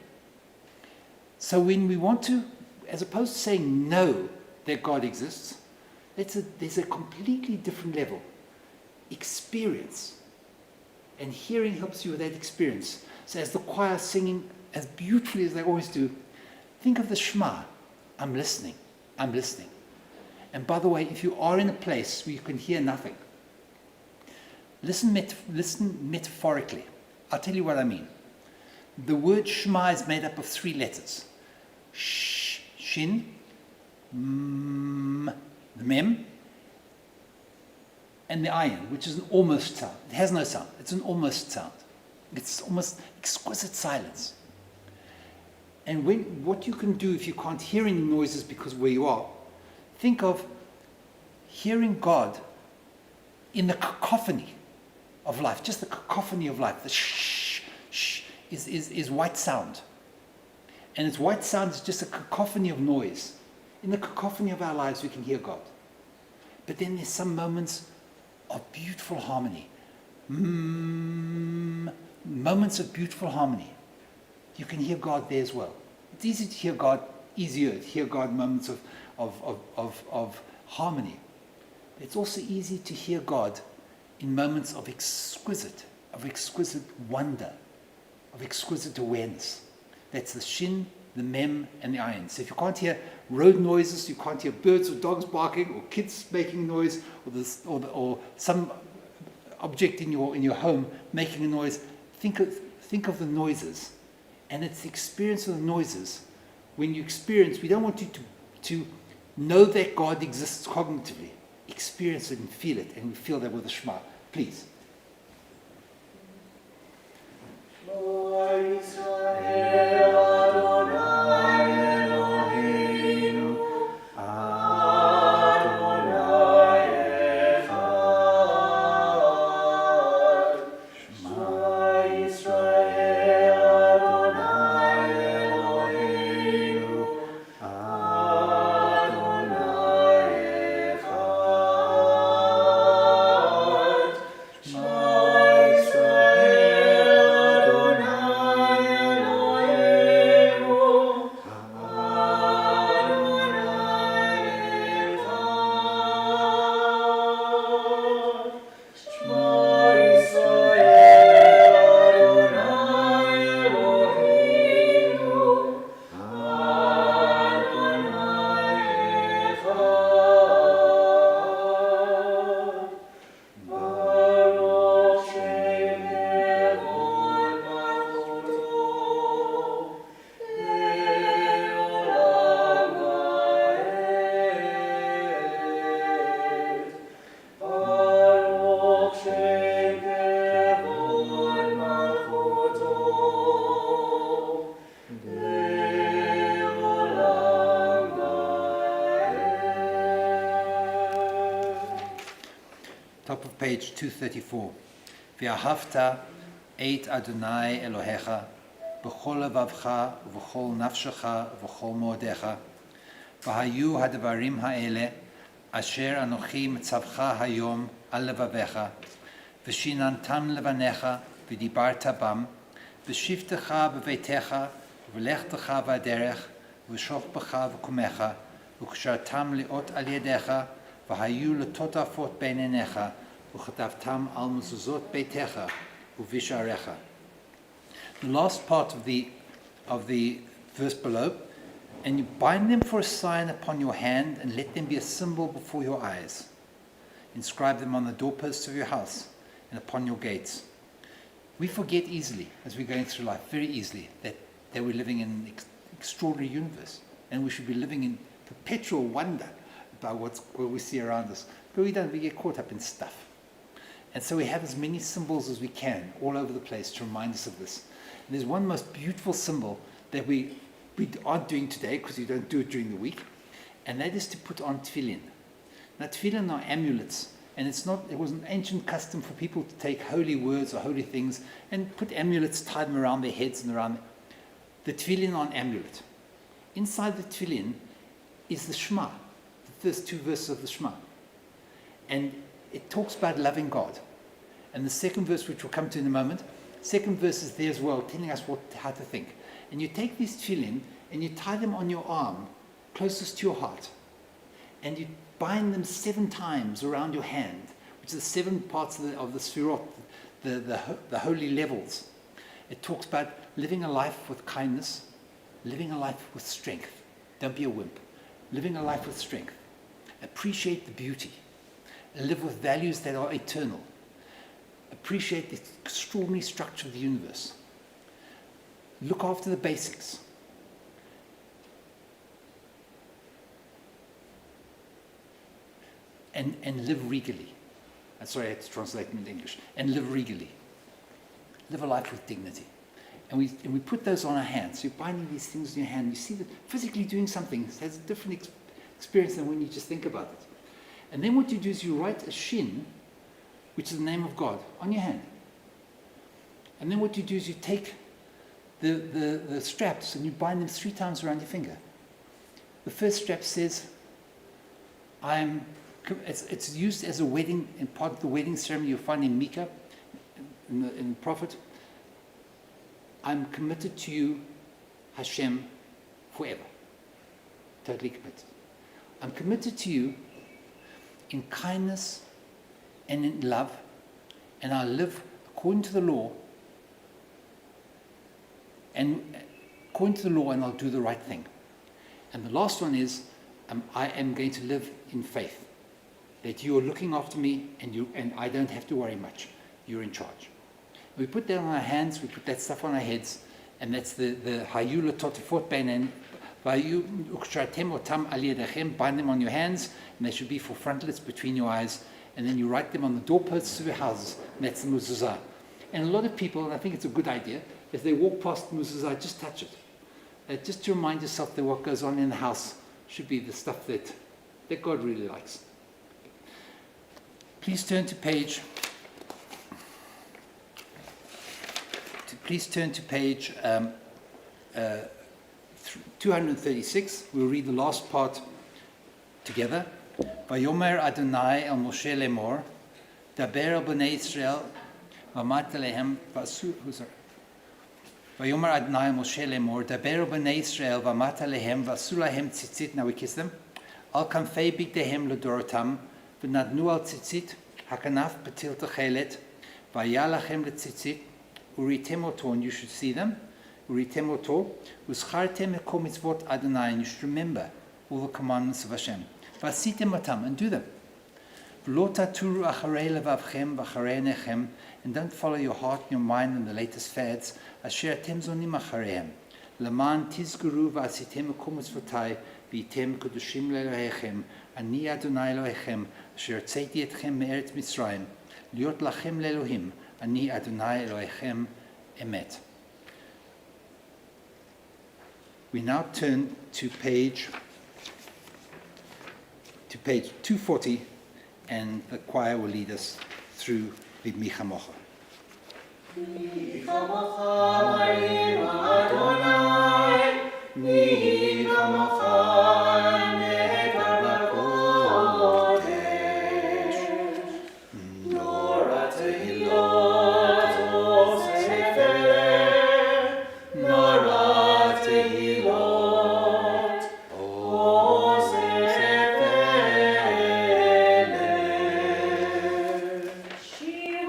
So when we want to, as opposed to saying no that God exists, there's a completely different level. Experience. And hearing helps you with that experience. So as the choir is singing as beautifully as they always do, think of the Shema. I'm listening. I'm listening. And by the way, if you are in a place where you can hear nothing, listen metaphorically. I'll tell you what I mean. The word Shema is made up of 3 letters. Shin, the mem, and the ayin, which is an almost sound. It has no sound. It's an almost sound. It's almost exquisite silence. And what you can do if you can't hear any noises because where you are, think of hearing God in the cacophony of life, just the cacophony of life. The shh is white sound. And it's white sound is just a cacophony of noise. In the cacophony of our lives, we can hear God. But then there's some moments of beautiful harmony. Moments of beautiful harmony. You can hear God there as well. It's easy to hear God, easier to hear God in moments of harmony. It's also easy to hear God in moments of exquisite wonder, of exquisite awareness. That's the shin, the mem, and the ayin. So if you can't hear road noises, you can't hear birds or dogs barking, or kids making noise, or some object in your home making a noise, think of the noises. And it's the experience of the noises. When you experience, we don't want you to know that God exists cognitively. Experience it and feel it, and we feel that with the Shema. Please. Top of page 234. V'ahavta et Adonai Elohecha b'chol levavcha v'chol nafshecha v'chol mo'odecha v'hayu hadvarim ha'ele asher anochi mitzavcha hayom al levavecha v'shinantam levanecha v'dibarta bam v'shivtecha b'veitecha v'lechtecha v'aderech v'shofbecha v'kumecha v'kshartam liot al yedecha v'hayu letotafot beinenecha v'chatavtam al mezuzot beitecha v'visharecha. The last part of the verse below, and you bind them for a sign upon your hand and let them be a symbol before your eyes. Inscribe them on the doorposts of your house and upon your gates. We forget easily as we're going through life, very easily, that we're living in an extraordinary universe and we should be living in perpetual wonder about what we see around us. But we don't, we get caught up in stuff. And so we have as many symbols as we can all over the place to remind us of this. And there's one most beautiful symbol that we aren't doing today because you don't do it during the week, and that is to put on tefillin. Now tefillin are amulets, and it was an ancient custom for people to take holy words or holy things and put amulets, tie them around their heads and around. The tefillin are an amulet. inside the tefillin is the Shema, the first 2 verses of the Shema. And it talks about loving God. And the second verse, which we'll come to in a moment, second verse is there as well, telling us how to think. And you take these tefillin and you tie them on your arm, closest to your heart. And you bind them 7 times around your hand, which is the 7 parts of the Sefirot, the holy levels. It talks about living a life with kindness, living a life with strength. Don't be a wimp. Living a life with strength. Appreciate the beauty. Live with values that are eternal. Appreciate the extraordinary structure of the universe. Look after the basics. And live regally. Sorry, I had to translate it into English. And live regally. Live a life with dignity. And we put those on our hands. So you're binding these things in your hand. You see that physically doing something has a different experience than when you just think about it. And then what you do is you write a shin, which is the name of God, on your hand. And then what you do is you take the straps and you bind them 3 times around your finger. The first strap says, it's used as a wedding, in part of the wedding ceremony you'll find in Micah, in the prophet. I'm committed to you, Hashem, forever. Totally committed. I'm committed to you in kindness and in love, and I'll live according to the law, and I'll do the right thing. And the last one is, I am going to live in faith, that you are looking after me, and I don't have to worry much. You're in charge. We put that on our hands, we put that stuff on our heads, and that's the Hayula Totefot Beinen, Vayu Ukshartem Otam Al Yedechem, bind them on your hands, and they should be for frontlets between your eyes, and then you write them on the doorposts of your houses, and that's the mezuzah. And a lot of people, and I think it's a good idea, as they walk past the mezuzah, just touch it. Just to remind yourself that what goes on in the house should be the stuff that God really likes. Please turn to page 236. We'll read the last part together. Vayomer Adonai el Moshe lemor, daber el bnei Israel, v'amat alehem v'asu. Vayomer Adonai el Moshe lemor, daber el bnei Israel, v'amat alehem v'asu lahem tzitzit. Now we kiss them. Al kanfei bigdehem ledorotam, v'nadnu al tzitzit, hakanaf patil techelet, v'ayalachem letzitzit. Uritem oto, and you should see them. Uritem oto, uschartem ekol mitzvot Adonai, and you should remember all the commandments of Hashem. Vasitem otam, and do them. V'lo taturu acharei levavchem v'acharei einechem, and don't follow your heart and your mind and the latest fads. Asher atem zonim achareihem. Leman tizguru v'asitem ekol mitzvotai, v'item kedushim le'elohechem. Ani Adonai Elohechem, asher tzeitti etchem me'eretz Mitzrayim, liot lachem le'elohim. Ani Adonai Elohechem Emet. We now turn to page 240, and the choir will lead us through the Micha Mocha. Micha Mocha Marim Adonai, Micha Mocha Nekar Bakodesh, Nora Tehillah. Shema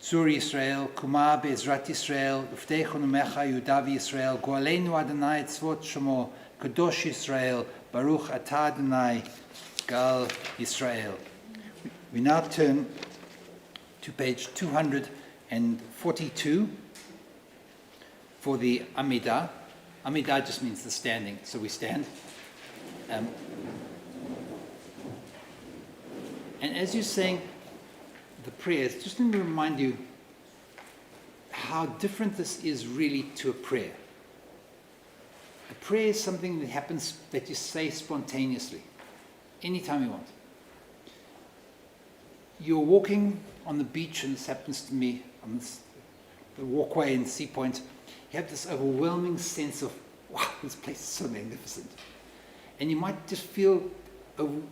Zur Yisrael, Kuma Be'ezrat Yisrael, Uftecho Numecha Yudav Yisrael, Goaleinu Adonai Tzvot Shemo, Kadosh Yisrael, Baruch Atah Adonai, Gal Yisrael. We now turn to page 242 for the Amidah. Amidah just means the standing, so we stand. And as you're saying the prayers, just let me remind you how different this is really to a prayer. A prayer is something that happens, that you say spontaneously, anytime you want. You're walking on the beach, and this happens to me on the walkway in Sea Point. You have this overwhelming sense of, wow, this place is so magnificent. And you might just feel an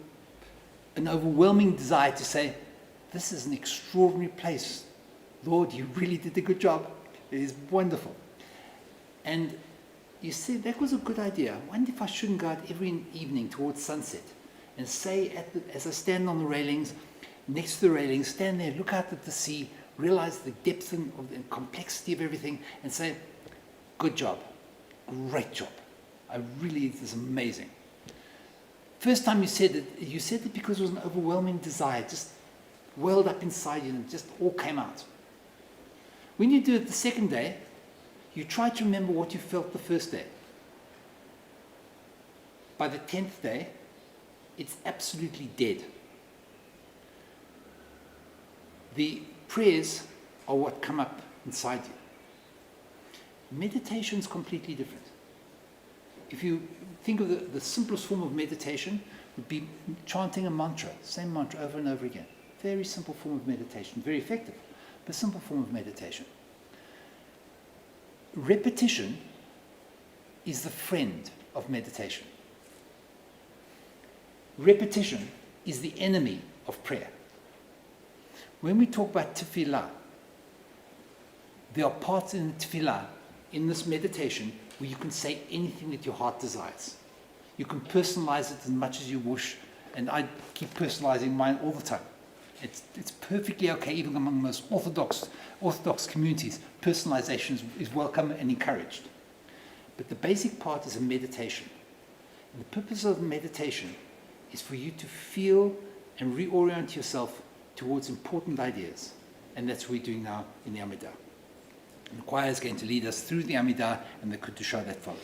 overwhelming desire to say, this is an extraordinary place. Lord, you really did a good job. It is wonderful. And you say, that was a good idea. I wonder if I shouldn't go out every evening towards sunset and say, as I stand on the railings, next to the railings, stand there, look out at the sea, realize the depth and complexity of everything, and say, good job, great job. This is amazing. First time you said it because it was an overwhelming desire, just welled up inside you and just all came out. When you do it the second day, you try to remember what you felt the first day. By the 10th day, it's absolutely dead. The prayers are what come up inside you. Meditation is completely different. If you think of the simplest form of meditation, would be chanting a mantra, same mantra over and over again. Very simple form of meditation, very effective, but simple form of meditation. Repetition is the friend of meditation. Repetition is the enemy of prayer. When we talk about tefillah, there are parts in the tefillah, in this meditation, where you can say anything that your heart desires. You can personalize it as much as you wish, and I keep personalizing mine all the time. It's perfectly okay, even among most orthodox communities. Personalization is welcome and encouraged. But the basic part is a meditation. And the purpose of meditation is for you to feel and reorient yourself towards important ideas. And that's what we're doing now in the Amidah. And the choir is going to lead us through the Amidah and the Kedusha that follow.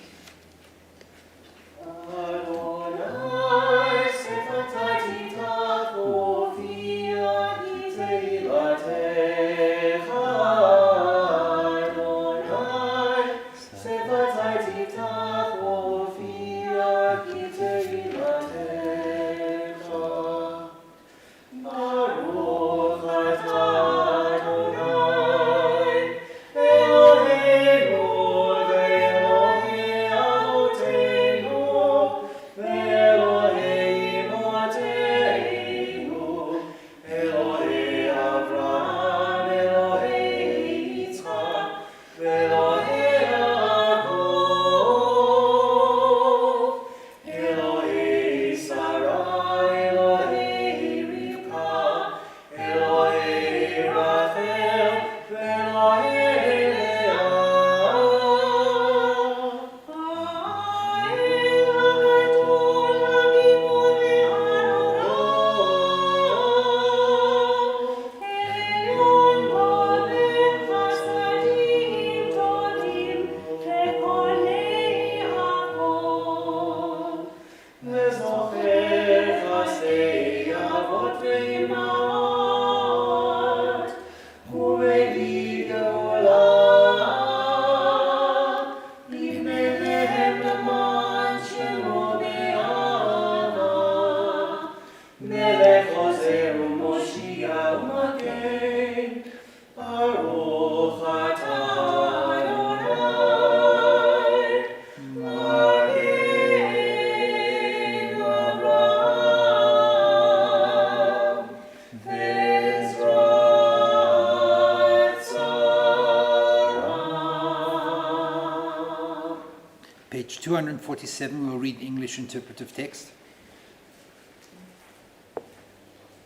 Page 247, we'll read English interpretive text.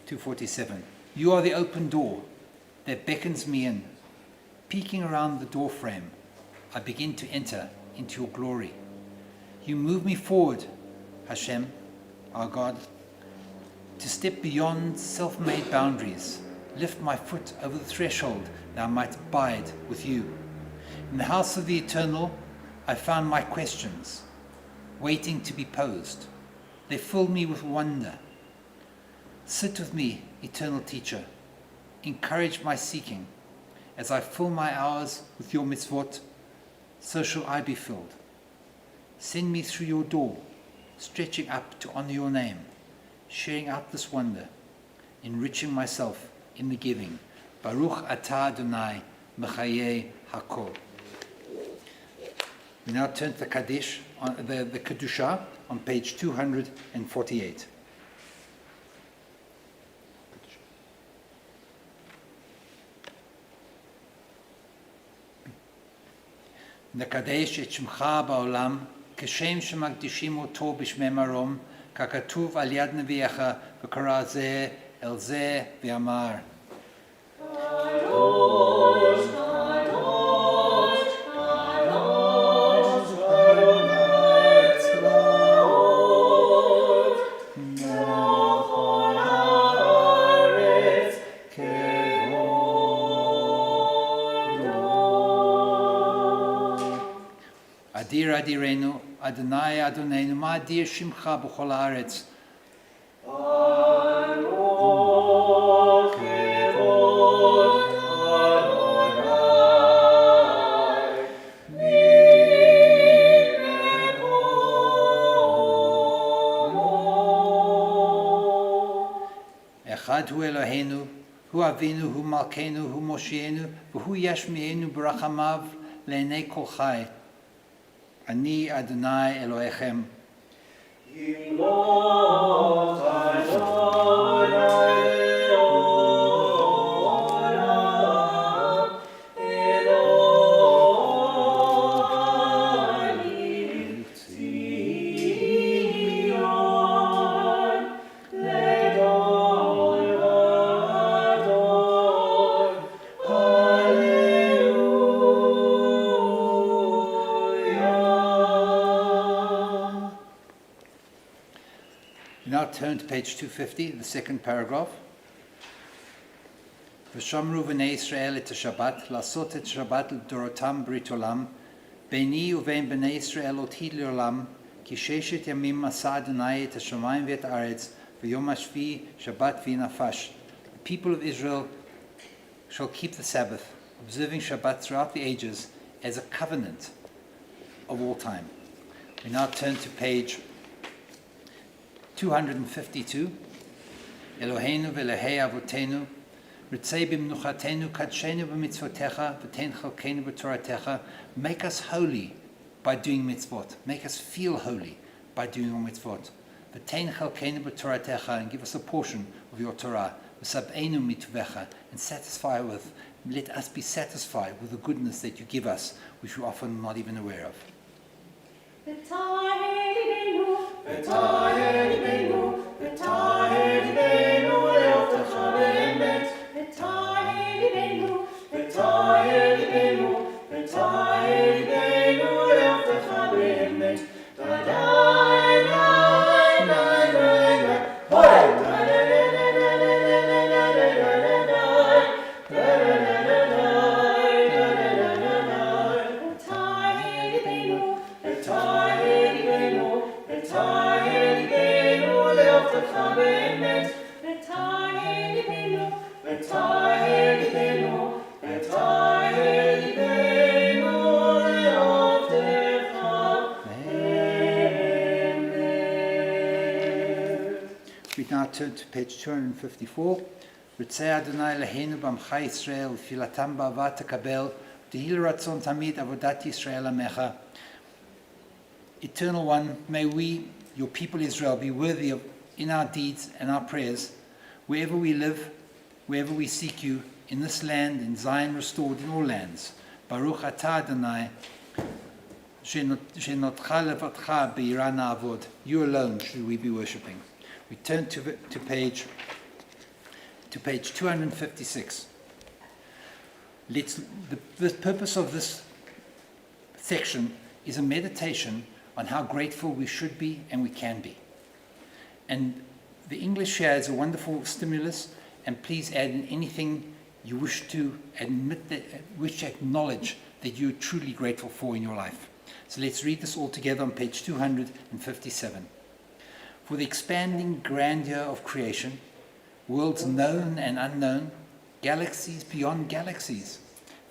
247. You are the open door. that beckons me in. Peeking around the doorframe, I begin to enter into your glory. You move me forward, Hashem, our God, to step beyond self-made boundaries, lift my foot over the threshold that I might abide with you. In the house of the Eternal, I found my questions, waiting to be posed. They fill me with wonder. Sit with me, eternal teacher. Encourage my seeking. As I fill my hours with your mitzvot, so shall I be filled. Send me through your door, stretching up to honor your name, sharing out this wonder, enriching myself in the giving. Baruch atah Adonai Mechayeh Hakol. We now turn to the Kaddish, the Kedusha, on page 248. נקדש את שמך בעולם, כשם שמקדישים אותו בשמי מרום, ככתוב על יד נביאך, וקרא זה אל זה ואמר. קדוש, קדוש, קדוש, אדוני צבאות, בכל הארץ כבודו. אדיר אדירנו, אדוני אדוננו, מה אדיר שמך בכל הארץ? אחד הוא אלוהינו, הוא אבינו, הוא מלכנו, הוא מושיענו, והוא ישמיענו ברחמיו לעיני כל חי. אני אדוני אלוהיכם. ימלוך אדוני לעולם, אלוהי ציון, לדור ודור, הללויה. Now turn to page 250, the second paragraph. ושמרו בני ישראל את השבת, לעשות את שבת לדורותם ברית עולם, ביני ובין בני ישראל אותי לעולם, כי ששת ימים עשה אדוני את השמיים ואת הארץ, ויום השביעי שבת ויהי נפש. The people of Israel shall keep the Sabbath, observing Shabbat throughout the ages as a covenant of all time. We now turn to page 252. Eloheinu ve'elehei avotenu, ritzei b'mnuchatenu, kadshenu b'mitzvotecha, v'tein chalkenu b'toratecha. Make us holy by doing mitzvot. Make us feel holy by doing your mitzvot. V'tein chalkenu b'toratecha, and give us a portion of your Torah. V'sab'enu mitvecha, and let us be satisfied with the goodness that you give us, which we're often not even aware of. ותהר ליבנו, ותהר ליבנו לאהבתך באמת. ותהר ליבנו, ותהר ליבנו, ותהר ליבנו לאהבתך באמת. די די די די We now turn to page 254. Ritzei Adonai Eloheinu b'amcha Yisrael, filatam ba'ava tekabel, tehil ratzon tamid avodat Yisrael amecha. Eternal One, may we, your people Israel, be worthy of, in our deeds and our prayers, wherever we live, wherever we seek you, in this land, in Zion restored, in all lands. Baruch atah Adonai, shenotcha levatcha be'ira na'avod. You alone should we be worshipping. We turn to page 256. The purpose of this section is a meditation on how grateful we should be and we can be. And the English here is a wonderful stimulus, and please add in anything you wish to acknowledge that you're truly grateful for in your life. So let's read this all together on page 257. For the expanding grandeur of creation, worlds known and unknown, galaxies beyond galaxies,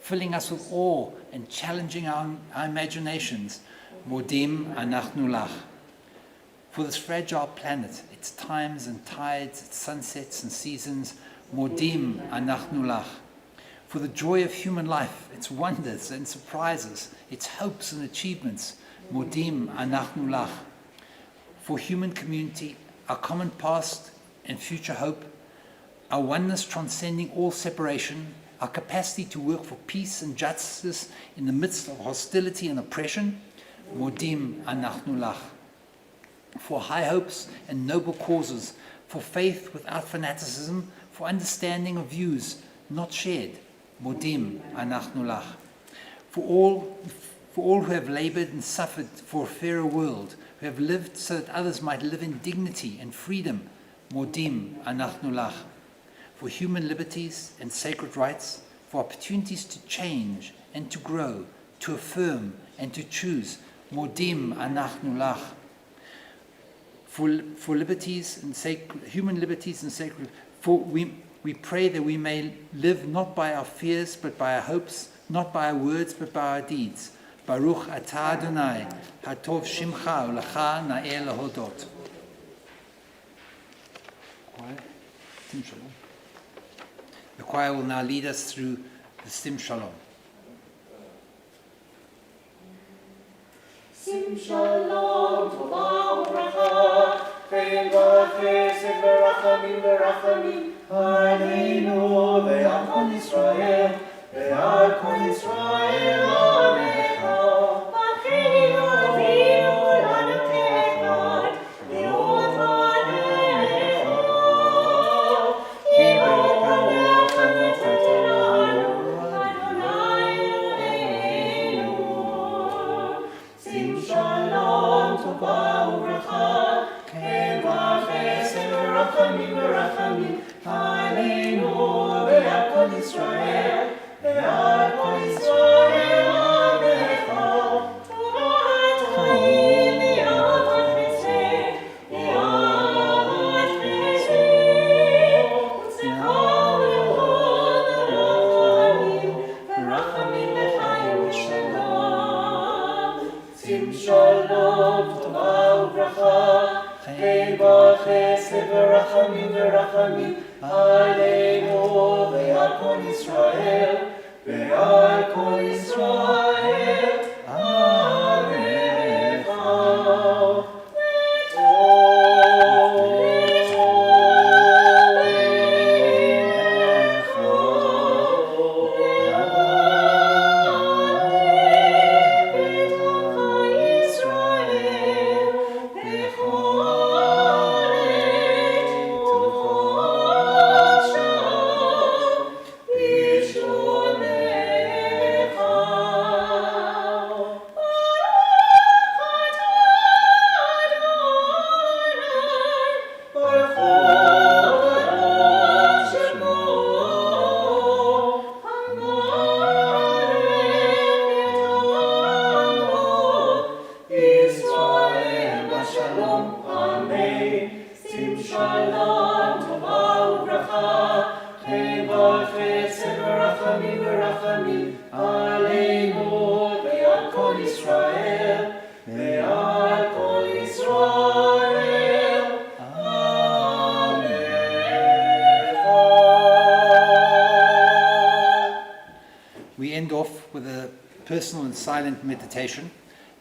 filling us with awe and challenging our imaginations, modim anachnu lach. For this fragile planet, its times and tides, its sunsets and seasons, modim anachnu lach. For the joy of human life, its wonders and surprises, its hopes and achievements, modim anachnu lach. For human community, our common past and future hope, our oneness transcending all separation, our capacity to work for peace and justice in the midst of hostility and oppression, modim anachnu lach. For high hopes and noble causes, for faith without fanaticism, for understanding of views not shared, modim anachnu lach. For all who have labored and suffered for a fairer world, who have lived so that others might live in dignity and freedom, modim anachnu lach. For human liberties and sacred rights, for opportunities to change and to grow, to affirm and to choose, modim anachnu lach. For liberties and human liberties and sacred, we pray that we may live not by our fears but by our hopes, not by our words but by our deeds. Baruch atah Adonai, hatov shimcha u'lecha na'eh lahodot. The choir will now lead us through the Sim Shalom. Sim Shalom, Tova u'bracha, Ve'el v'chesed v'rachamim v'rachamim, Aleinu ve'al kol Yisrael, ve'al kol Yisrael alecha. B'chinu avinu lanu ke'echad, li'od v'alecha. Ki b'panecha natata lanu, Adonai Eloheinu. Sim Shalom, Tova u'bracha, Ve'el v'chesed v'rachamim v'rachamim, Aleinu ve'al kol Yisrael, ve'al kol Yisrael alecha. Tovat chaim li'od v'chesed, li'od v'chesed, u'tzedakah li'od v'rachamim, v'rachamim lecha Yerushalayim. Sim Shalom, Tova u'bracha, Ve'el v'chesed v'rachamim v'rachamim, Aleinu ve'al kol Yisrael, ve'al kol Yisrael alecha. We end off with a personal and silent meditation.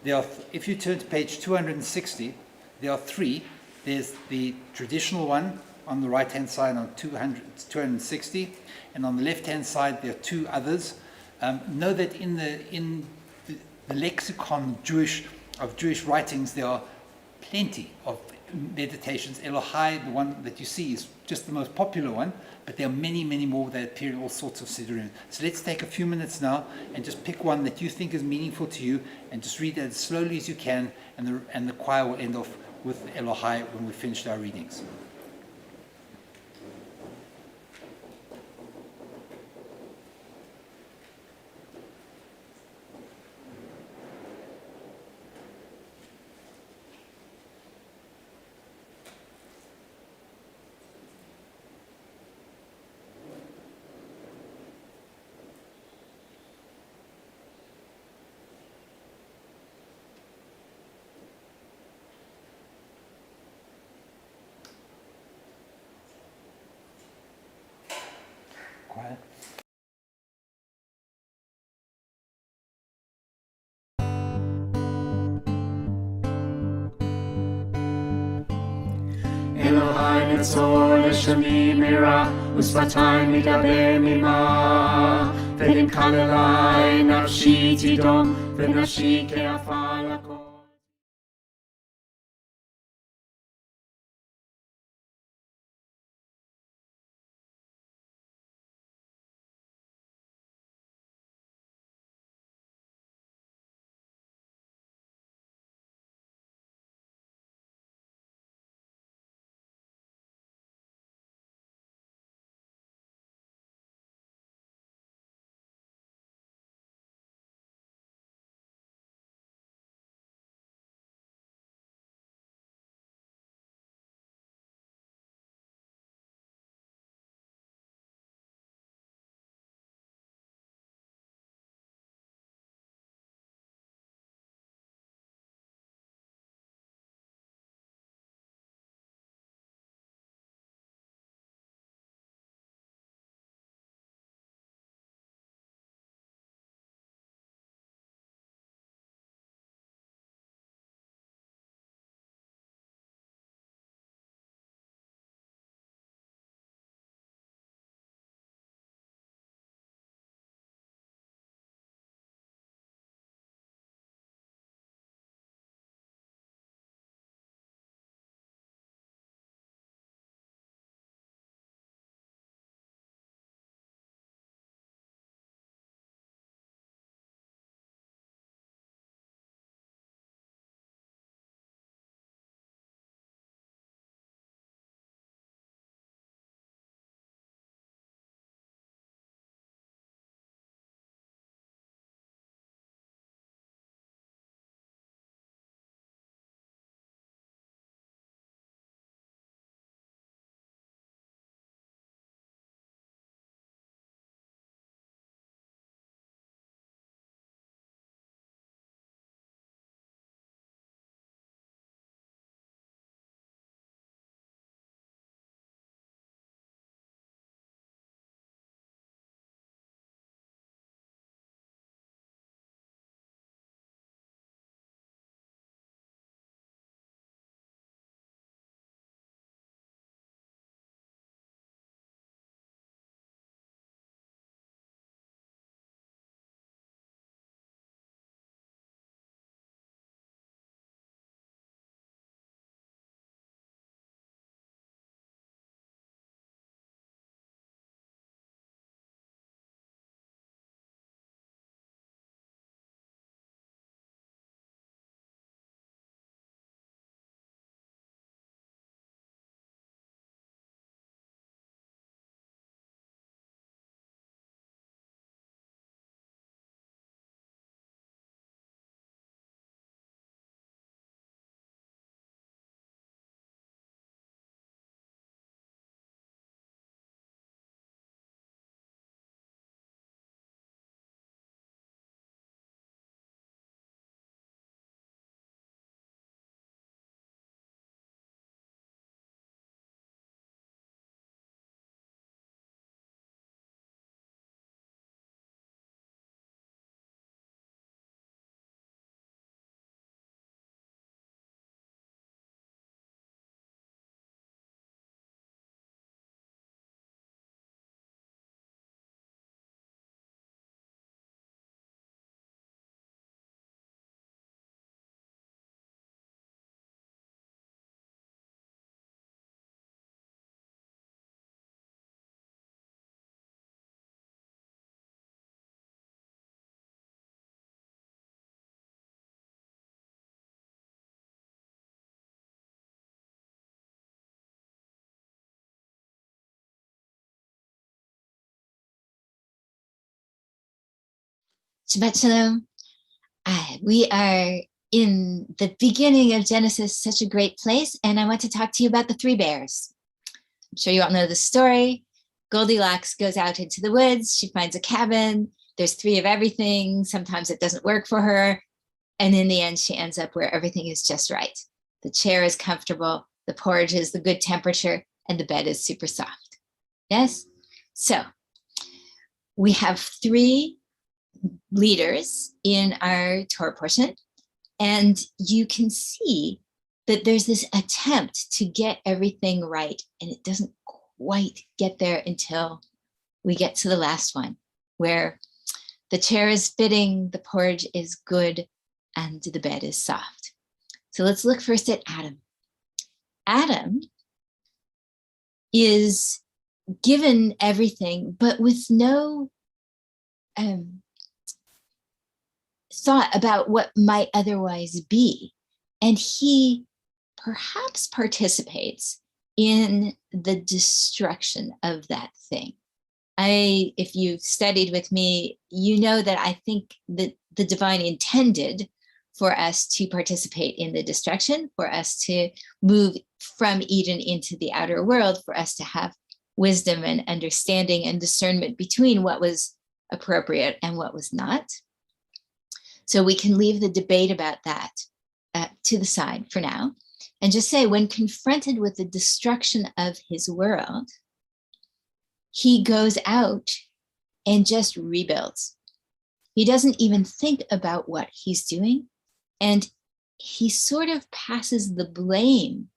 If you turn to page 260, there are three. There's the traditional one on the right-hand side on 260, and on the left-hand side there are two others. Know that in the lexicon of Jewish writings there are plenty of meditations. Elohai, the one that you see, is just the most popular one, but there are many, many more that appear in all sorts of Siddurim. So let's take a few minutes now and just pick one that you think is meaningful to you and just read that as slowly as you can, and the choir will end off with Elohai when we've finished our readings. Quiet. אלוהי נצור לשני מרע ושפתיים מדבר ממה ונמכר אלי נפשי תדום ונפשי כעפר לכל Shabbat Shalom. We are in the beginning of Genesis, such a great place, and I want to talk to you about the three bears. I'm sure you all know the story. Goldilocks goes out into the woods. She finds a cabin. There's three of everything. Sometimes it doesn't work for her. And in the end, she ends up where everything is just right. The chair is comfortable. The porridge is the good temperature, and the bed is super soft. Yes? So we have three leaders in our Torah portion, and you can see that there's this attempt to get everything right, and it doesn't quite get there until we get to the last one, where the chair is fitting, the porridge is good, and the bed is soft. So let's look first at Adam. Adam is given everything, but with no thought about what might otherwise be. And he perhaps participates in the destruction of that thing. If you've studied with me, you know that I think that the divine intended for us to participate in the destruction, for us to move from Eden into the outer world, for us to have wisdom and understanding and discernment between what was appropriate and what was not. So we can leave the debate about that to the side for now and just say, when confronted with the destruction of his world, he goes out and just rebuilds. He doesn't even think about what he's doing, and he sort of passes the blame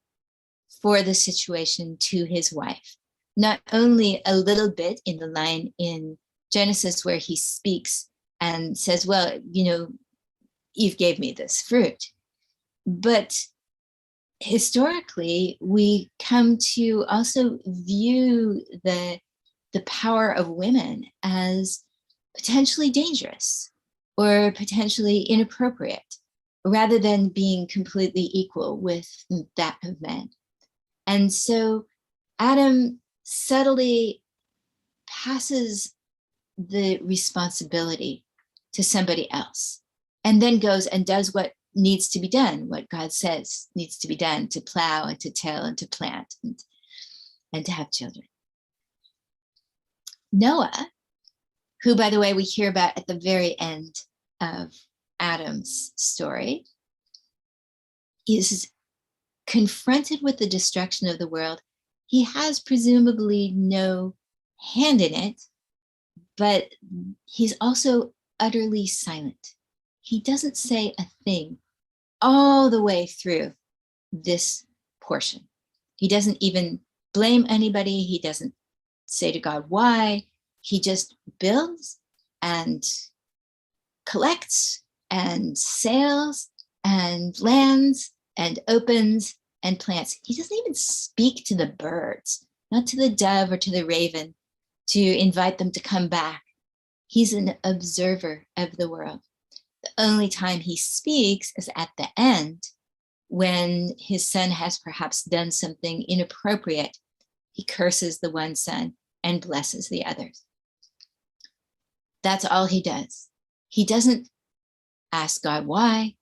for the situation to his wife. Not only a little bit in the line in Genesis where he speaks and says, well, Eve gave me this fruit. But historically, we come to also view the power of women as potentially dangerous or potentially inappropriate, rather than being completely equal with that of men. And so Adam subtly passes the responsibility to somebody else, and then goes and does what needs to be done, what God says needs to be done, to plow and to till and to plant and to have children. Noah, who, by the way, we hear about at the very end of Adam's story, is confronted with the destruction of the world. He has presumably no hand in it, but he's also utterly silent. He doesn't say a thing all the way through this portion. He doesn't even blame anybody. He doesn't say to God why. He just builds and collects and sails and lands and opens and plants. He doesn't even speak to the birds, not to the dove or to the raven, to invite them to come back. He's an observer of the world. The only time he speaks is at the end, when his son has perhaps done something inappropriate. He curses the one son and blesses the others. That's all he does. He doesn't ask God why.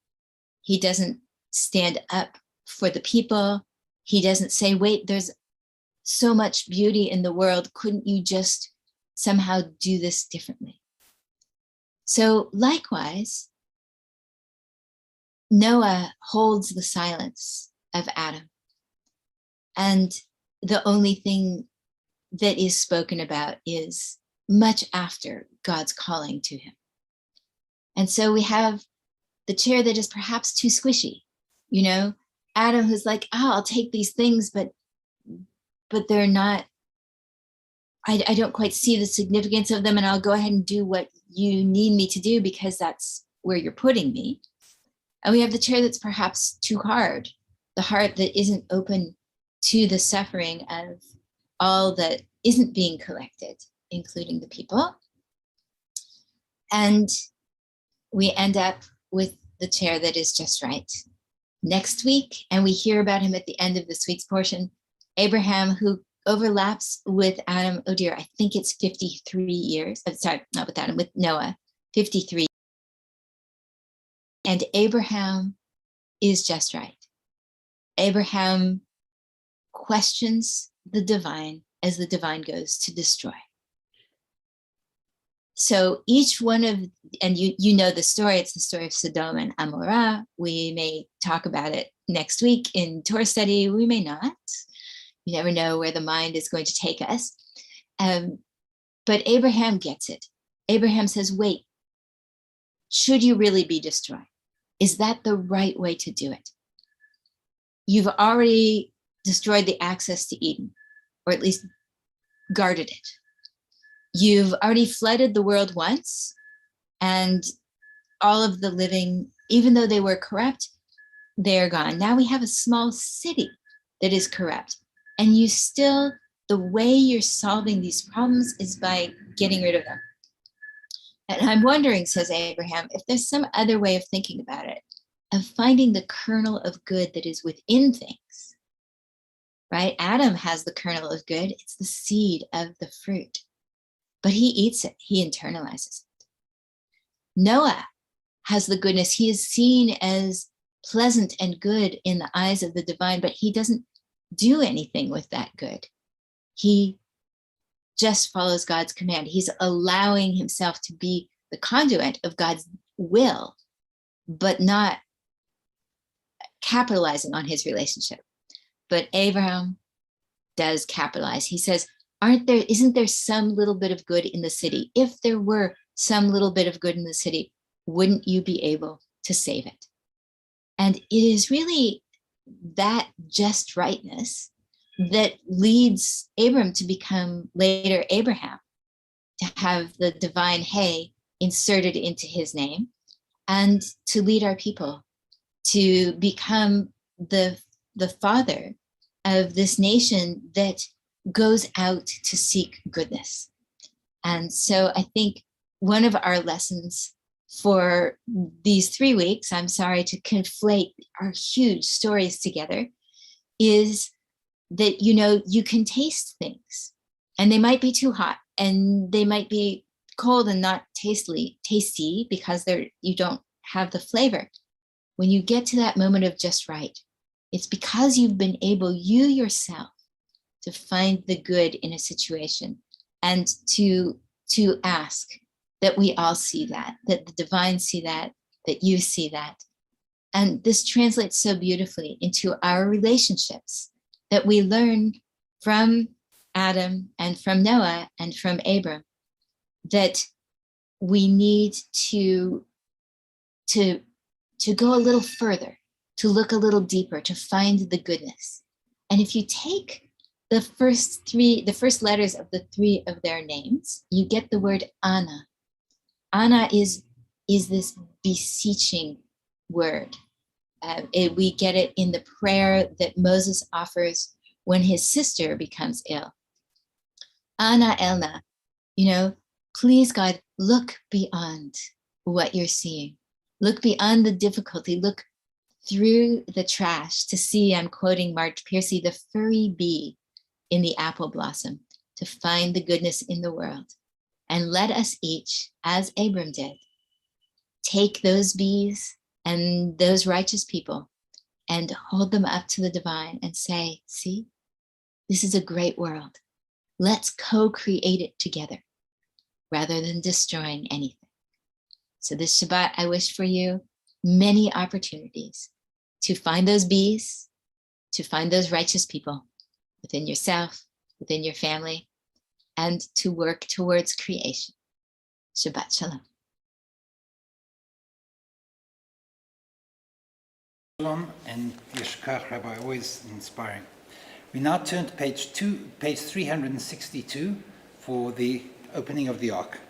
He doesn't stand up for the people. He doesn't say, wait, there's so much beauty in the world. Couldn't you just somehow do this differently? So likewise, Noah holds the silence of Adam. And the only thing that is spoken about is much after God's calling to him. And so we have the chair that is perhaps too squishy. Adam, who's like, I'll take these things, but they're not, I don't quite see the significance of them, and I'll go ahead and do what you need me to do because that's where you're putting me. And we have the chair that's perhaps too hard, the heart that isn't open to the suffering of all that isn't being collected, including the people. And we end up with the chair that is just right. Next week, and we hear about him at the end of this week's portion, Abraham, who overlaps with Adam, I think it's 53 years. Sorry, not with Adam, with Noah, 53 And Abraham is just right. Abraham questions the divine as the divine goes to destroy. So each one of, and you know the story, it's the story of Sodom and Amorah. We may talk about it next week in Torah study, we may not. You never know where the mind is going to take us. But Abraham gets it. Abraham says, wait, should you really be destroyed? Is that the right way to do it? You've already destroyed the access to Eden, or at least guarded it. You've already flooded the world once, and all of the living, even though they were corrupt, they're gone. Now we have a small city that is corrupt, and you still, the way you're solving these problems is by getting rid of them. And I'm wondering, says Abraham, if there's some other way of thinking about it, of finding the kernel of good that is within things, right? Adam has the kernel of good. It's the seed of the fruit, but he eats it. He internalizes it. Noah has the goodness. He is seen as pleasant and good in the eyes of the divine, but he doesn't do anything with that good. He just follows God's command. He's allowing himself to be the conduit of God's will, but not capitalizing on his relationship. But Abraham does capitalize. He says, isn't there some little bit of good in the city? If there were some little bit of good in the city, wouldn't you be able to save it? And it is really that just rightness that leads Abram to become later Abraham, to have the divine hey inserted into his name, and to lead our people to become the father of this nation that goes out to seek goodness. And so I think one of our lessons for these 3 weeks, I'm sorry to conflate our huge stories together, is that, you can taste things and they might be too hot and they might be cold and not tasty because you don't have the flavor. When you get to that moment of just right, it's because you've been able, you yourself, to find the good in a situation and to ask that we all see that the divine see that you see that. And this translates so beautifully into our relationships that we learn from Adam and from Noah and from Abram, that we need to go a little further, to look a little deeper, to find the goodness. And if you take the first letters of the 3 of their names, you get the word Anna. Anna is this beseeching word. We get it in the prayer that Moses offers when his sister becomes ill. Anna Elna, please God, look beyond what you're seeing. Look beyond the difficulty. Look through the trash to see, I'm quoting Marge Piercy, the furry bee in the apple blossom, to find the goodness in the world. And let us each, as Abram did, take those bees and those righteous people and hold them up to the divine and say, see, this is a great world. Let's co-create it together rather than destroying anything. So this Shabbat, I wish for you many opportunities to find those bees, to find those righteous people within yourself, within your family, and to work towards creation. Shabbat Shalom. Shalom and Yeshkach, Rabbi, always inspiring. We now turn to page 362 for the opening of the Ark.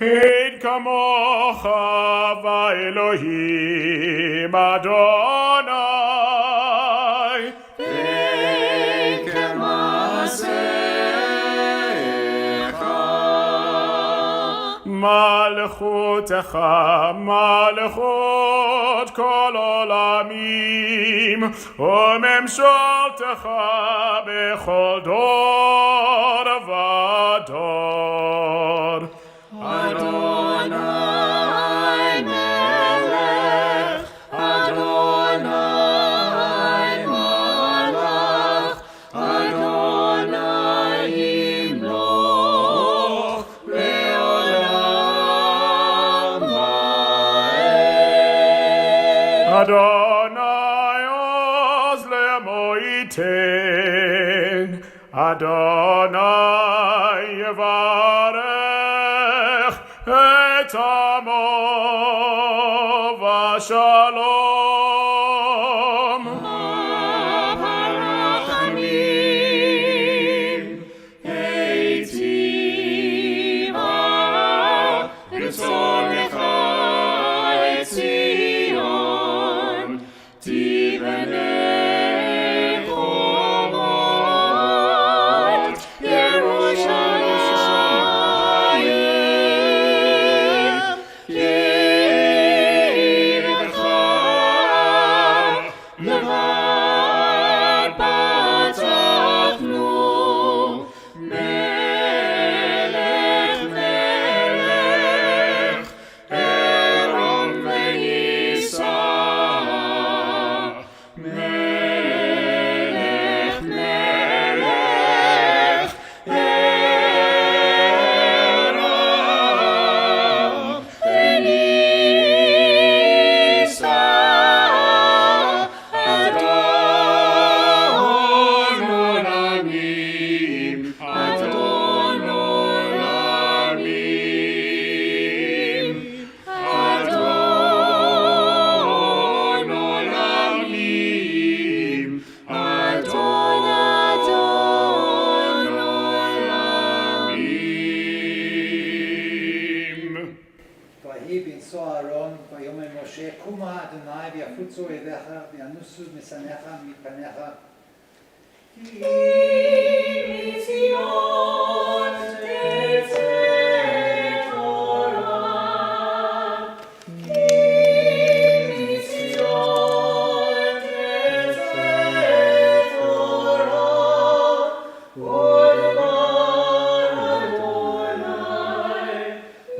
Ein kamocha va'Elohim Adonai, ein k'maasecha, malchutecha malchut kol olamim, u'memsholtecha bechol dor v'dor. Adonai Adonai oz lemoiten, Adonai yevarech et amo v'shalom. Harachamim eitiva r'tzonecha et Zion tibenech omot Yerushalayim yirecha levad batachnu melech melech Erom v'Yisa melech melech Erom v'Yisa Adon olamim Adon olamim Adon olamim Adon olamim. ויהי בנשוא אהרון, ויאמר משה, קומה אדוני ויפוצו ידיך וינוסו משנאיך מפניך. כי מציון תצא תורה, כי מציון תצא תורה, ודבר אדוני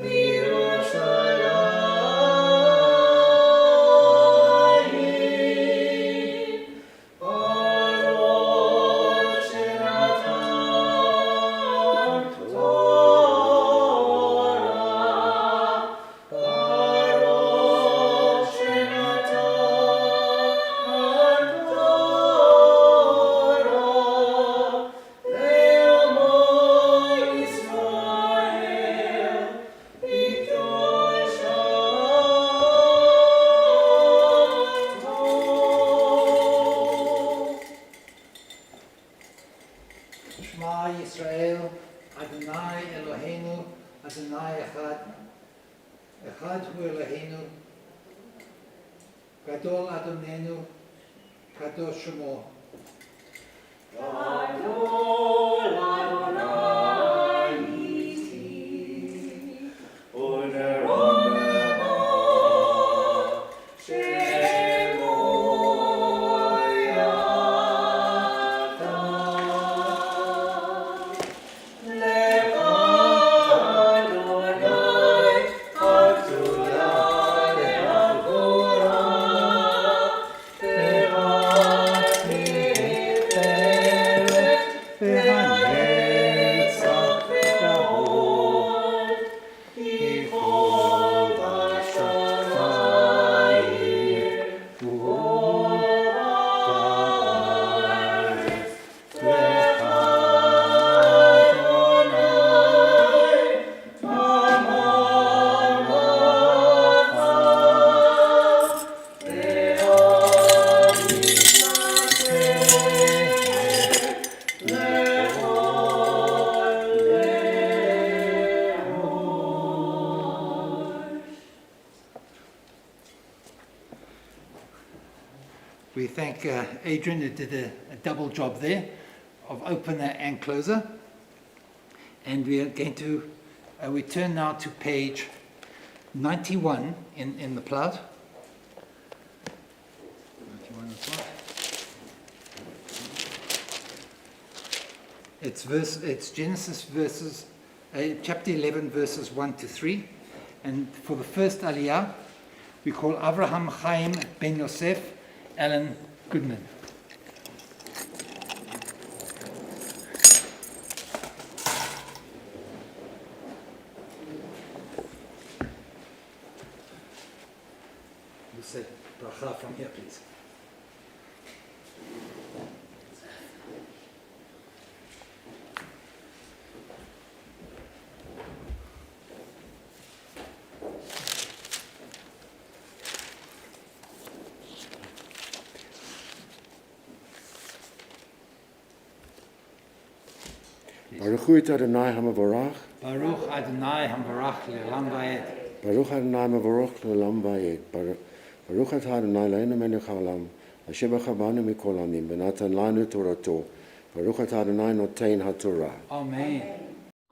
מירושלים. ארון שנתן תורה, ארון שנתן תורה, לעמו ישראל בקדושתו. שמע ישראל, אדוני אלוהינו, אדוני אחד. אחד הוא אלוהינו, גדול אדוננו, קדוש שמו. גדול אדוני ניסי, ולרוממו שמו יחדיו. לך אדוני הגדולה והגבורה, והתפארת והנצח וההוד, כי כל בשמיים וכל בארץ לך אדוני המלאכה, We thank Adrian, who did a double job there of opener and closer. And we are going to, we turn now to page 91 in the plot. 91 in the plot. It's Genesis verses, chapter 11 verses 1 to 3. And for the first aliyah, we call Avraham Chaim Ben Yosef Alan Goodman. You said Bracha from here, please. Baruch hu et Adonai hamavorach. Baruch Adonai Hamvarach Le'olam Va'ed. Baruch Adonai hamavorach le'olam va'ed. Baruch atah Adonai Eloheinu melech haolam. Asher b'chavanu mikol amim. V'natan lanu torato. Baruch atah Adonai notein haTorah. Amen.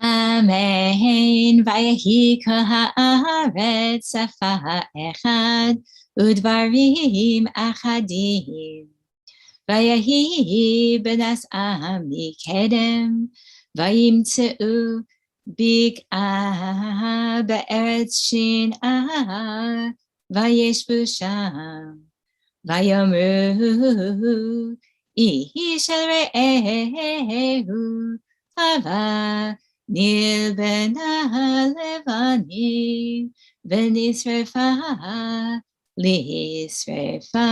Amen. Vayehi kol haaretz safa echad udvarim achadim. Vayehi benas am mikedem. Vayimtzeu bik'ah be'eretz shin'ah. Vayeshbu sham. Vayomru ish el re'ehu hava nilbena levani v'nisrefa lisrefa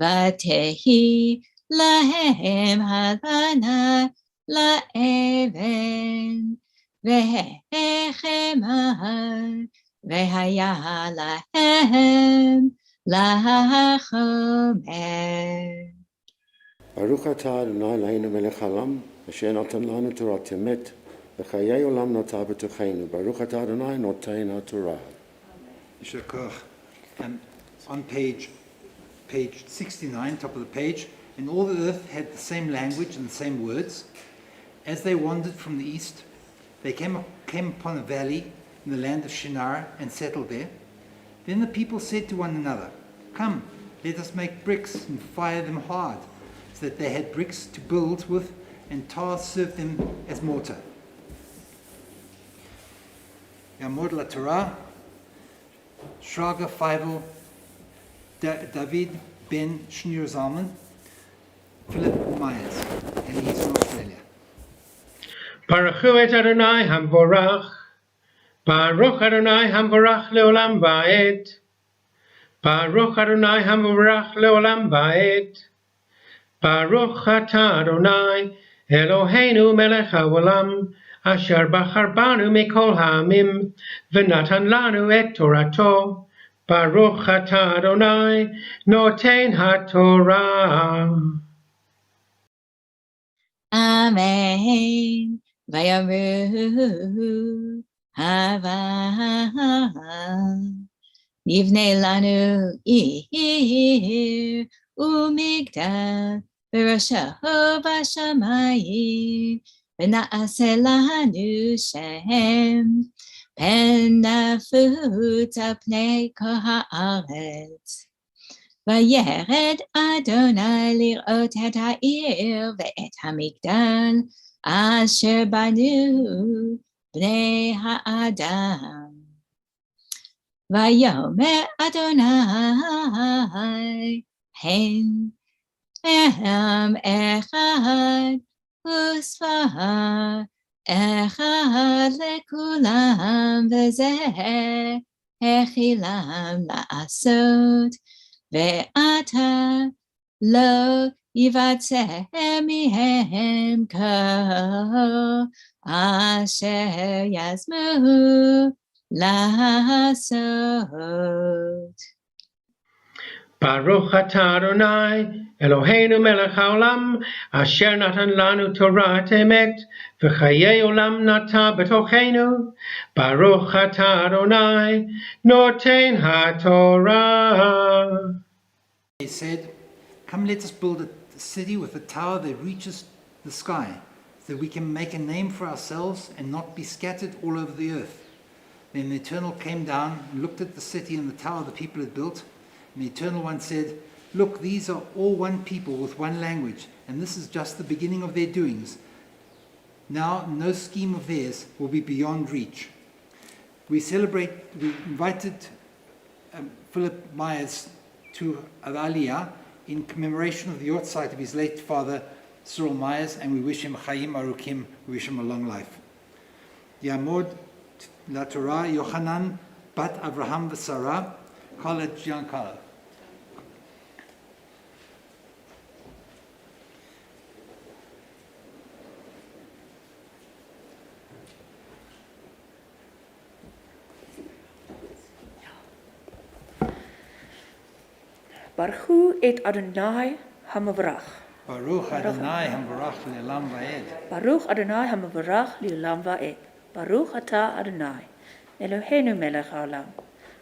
vatehi lahem halana laeven vehechemah vehaya lahem lachomer. Baruch atah Adonai Eloheinu melech haolam. Asher natan lanu Torah temet. V'chayei olam notah b'tocheinu. Baruch atah Adonai notein haTorah. Yitzchak. On page 69, top of the page, and all the earth had the same language and the same words. As they wandered from the east, they came upon a valley in the land of Shinar and settled there. Then the people said to one another, "Come, let us make bricks and fire them hard," so that they had bricks to build with, and tar served them as mortar. Yamod la Torah, Shraga Feivel, David Ben Shneur Zalman, Philip Myers, and he's from Australia. Baruch hu et Adonai hamvorach. Baruch Adonai hamvorach leolam va'ed. Baruch Adonai hamvorach leolam va'ed. Baruch atah Adonai Eloheinu melech haolam. Asher b'charbanu mikol ha'amim. V'natan lanu et Torato. Baruch atah Adonai notein haTorah. Amen. Vayamru hava nivne lanu ir umigdal v'roshahu b'shamayim v'na'aseh lanu shem penafut al pnei kol haaretz. Vayered Adonai lirot et ha'ir ve'et hamigdal asher banu bnei ha'adam. Vayomer Adonai hen Elam echad usvar echad lekulam v'zeh echilam la'asot ve'ata lo yivatzeh mihem kol asher yazmu la'asot. Baruch atah Adonai Eloheinu melech haolam. Asher natan lanu Torah emet. V'chayei olam nata b'tocheinu. Baruch atah Adonai notein haTorah. He said, "Come, let us build a city with a tower that reaches the sky, so that we can make a name for ourselves and not be scattered all over the earth." Then the Eternal came down and looked at the city and the tower the people had built. And the Eternal One said, "Look, these are all one people with one language, and this is just the beginning of their doings. Now no scheme of theirs will be beyond reach." We invited Philip Myers to Aliyah in commemoration of the yortzeit of his late father, Cyril Myers, and we wish him Chaim Arukim, we wish him a long life. Yamod La Torah, Yochanan, Bat Avraham V'Sarah, Khaled Giancarlo. Baruch et Adonai Hamavrach. Baruch Adonai Hamvarach Le'olam Va'ed. Baruch Adonai Hamavrach Li'olam Va'ed. Baruch Atah Adonai, Eloheinu melech haolam,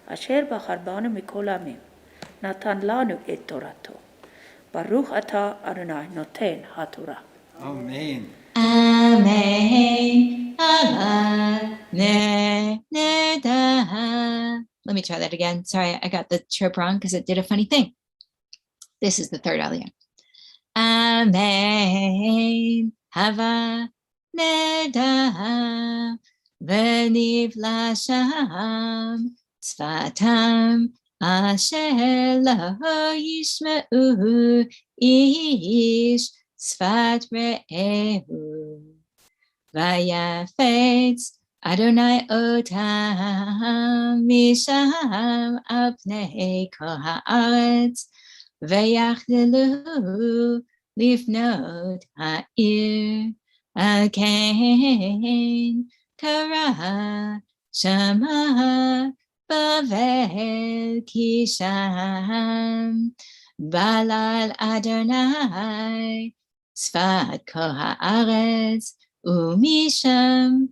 asher bachar banu mikol amim, natan lanu et Torato. Baruch Atah Adonai noten haTorah. Amen. Amen. Let me try that again. Sorry, I got the chirp wrong because it did a funny thing. This is the third aliyah. Amen. Hava neda v'niv lasham tzvatam asher lo yishma'u ish tzvat re'ehu vayafetz Adonai otam misham apnei kol haaretz v'yachdelu livnot ha'ir al kain kara Shema bavel kisham balal Adonai sfat kol haaretz umisham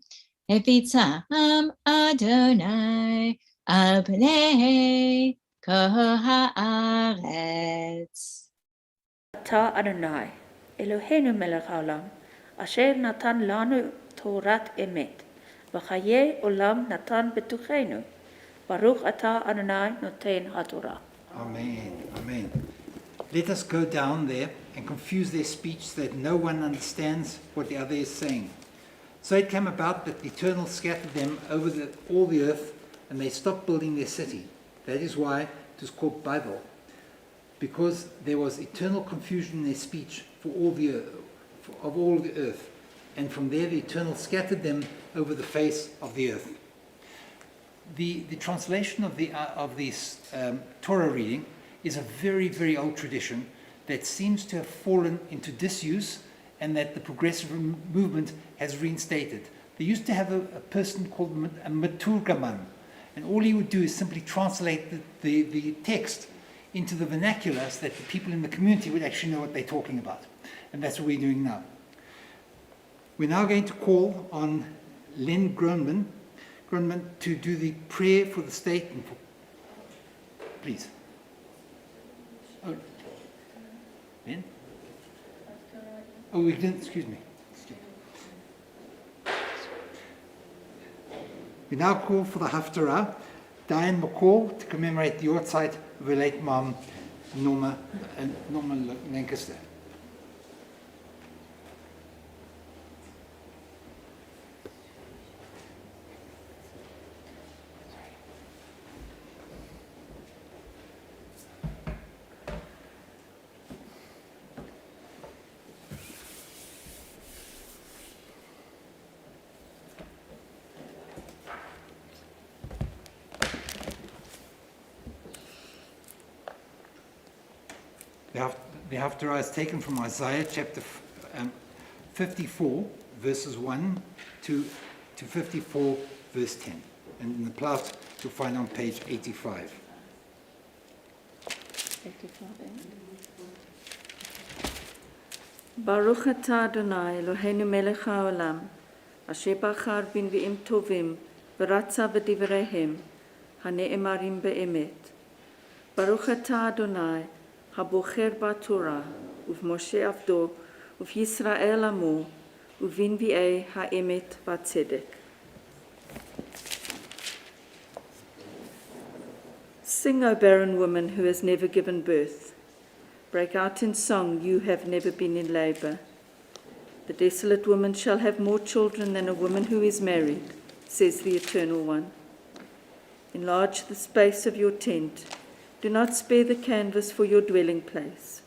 epitzam Adonai al pnei kol haaretz. Atah Adonai, Eloheinu melech haolam, asher natan lanu Torat emet, v'chaye olam natan betuchenu. Baruch Atah Adonai noten haTorah. Amen. Amen. Let us go down there and confuse their speech so that no one understands what the other is saying. So it came about that the Eternal scattered them over all the earth, and they stopped building their city. That is why it was called Babel, because there was eternal confusion in their speech for all the earth, of all the earth. And from there the Eternal scattered them over the face of the earth. The translation of this Torah reading is a very, very old tradition that seems to have fallen into disuse and that the progressive movement has reinstated. They used to have a person called a Maturgaman, and all he would do is simply translate the text into the vernacular so that the people in the community would actually know what they're talking about. And that's what we're doing now. We're now going to call on Len Gronman to do the prayer for the state. And for, please. Oh, Len? Oh, we didn't, excuse me. We now call for the Haftarah, Diane McCall, to commemorate the Yortzeit of her late mom, Norma Lancaster. The Haftarah is taken from Isaiah chapter 54, verses 1 to 54, verse 10. And in the plot, you'll find on page 85. Baruch Atah Adonai, Eloheinu melech haolam, asher bachar b'nvi'im tovim, v'ratza b'divreihem, hane'emarim be'emet. Baruch Atah Adonai, הבוחר בתורה, ובמשה עבדו, ובישראל עמו, ובנביאי האמת והצדק. Sing, O barren woman who has never given birth. Break out in song, you have never been in labor. The desolate woman shall have more children than a woman who is married, says the Eternal One. Enlarge the space of your tent. Do not spare the canvas for your dwelling place.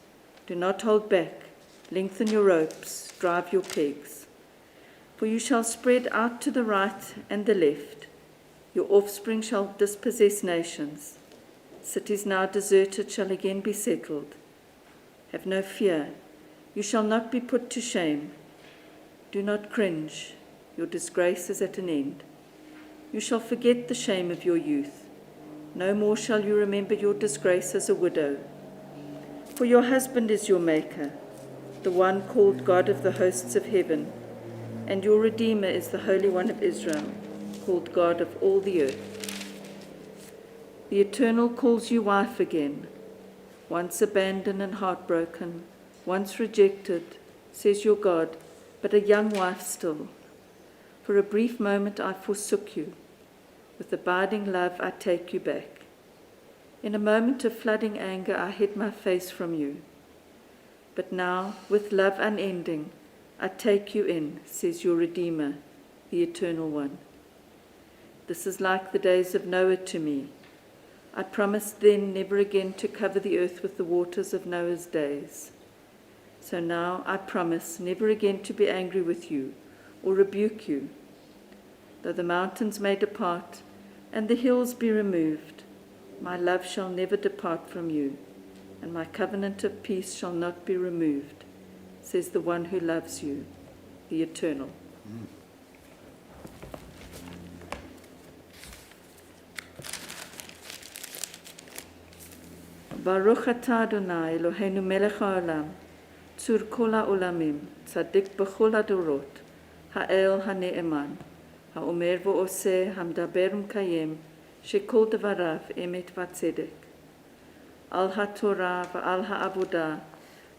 Do not hold back. Lengthen your ropes. Drive your pegs. For you shall spread out to the right and the left. Your offspring shall dispossess nations. Cities now deserted shall again be settled. Have no fear. You shall not be put to shame. Do not cringe. Your disgrace is at an end. You shall forget the shame of your youth. No more shall you remember your disgrace as a widow. For your husband is your maker, the one called God of the hosts of heaven, and your Redeemer is the Holy One of Israel, called God of all the earth. The Eternal calls you wife again, once abandoned and heartbroken, once rejected, says your God, but a young wife still. For a brief moment I forsook you. With abiding love I take you back. In a moment of flooding anger I hid my face from you. But now, with love unending, I take you in, says your Redeemer, the Eternal One. This is like the days of Noah to me. I promised then never again to cover the earth with the waters of Noah's days. So now I promise never again to be angry with you or rebuke you. Though the mountains may depart and the hills be removed, my love shall never depart from you, and my covenant of peace shall not be removed, says the one who loves you, the Eternal. Baruch atah Adonai Eloheinu melech haolam, tzur kol ha'olamim, tzaddik b'chol hadorot, ha'el ha'ne'eman, ha'omer v'oseh, ha'mdaber u'mkayem, shekol devarav emet v'tzedek. Al ha'torah v'al ha'avodah,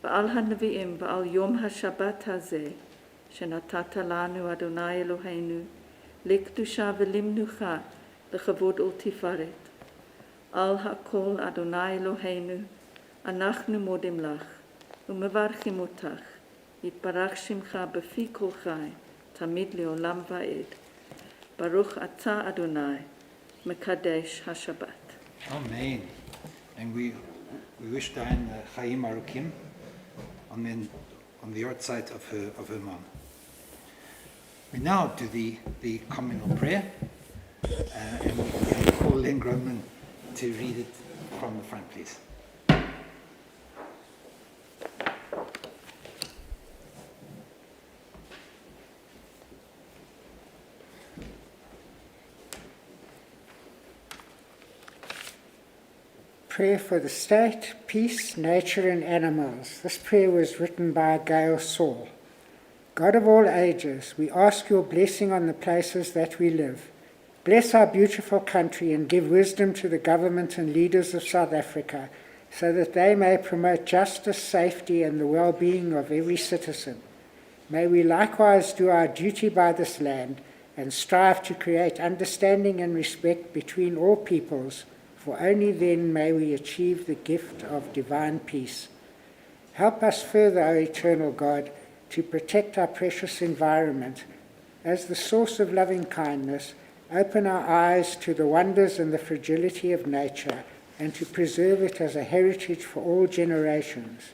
v'al ha'nevi'im v'al yom ha'shabbat hazeh, shenatata lanu Adonai Eloheinu, lekdusha v'limnucha, l'chavod ultifaret. Al ha'kol Adonai Eloheinu, anachnu modim lach, u'mevarchim otach, yitbarach shimcha b'fi kol chai, tamid le'olam va'ed. Baruch atah Adonai, mekadesh ha'shabbat. Amen. And we wish Diane Chaim Arukim on the outside of her mom. We now do the communal prayer, and we call Len Groman to read it from the front, please. Prayer for the state, peace, nature and animals. This prayer was written by Gail Saul. God of all ages, we ask your blessing on the places that we live. Bless our beautiful country and give wisdom to the government and leaders of South Africa so that they may promote justice, safety and the well-being of every citizen. May we likewise do our duty by this land and strive to create understanding and respect between all peoples, for only then may we achieve the gift of divine peace. Help us further, O eternal God, to protect our precious environment. As the source of loving kindness, open our eyes to the wonders and the fragility of nature, and to preserve it as a heritage for all generations.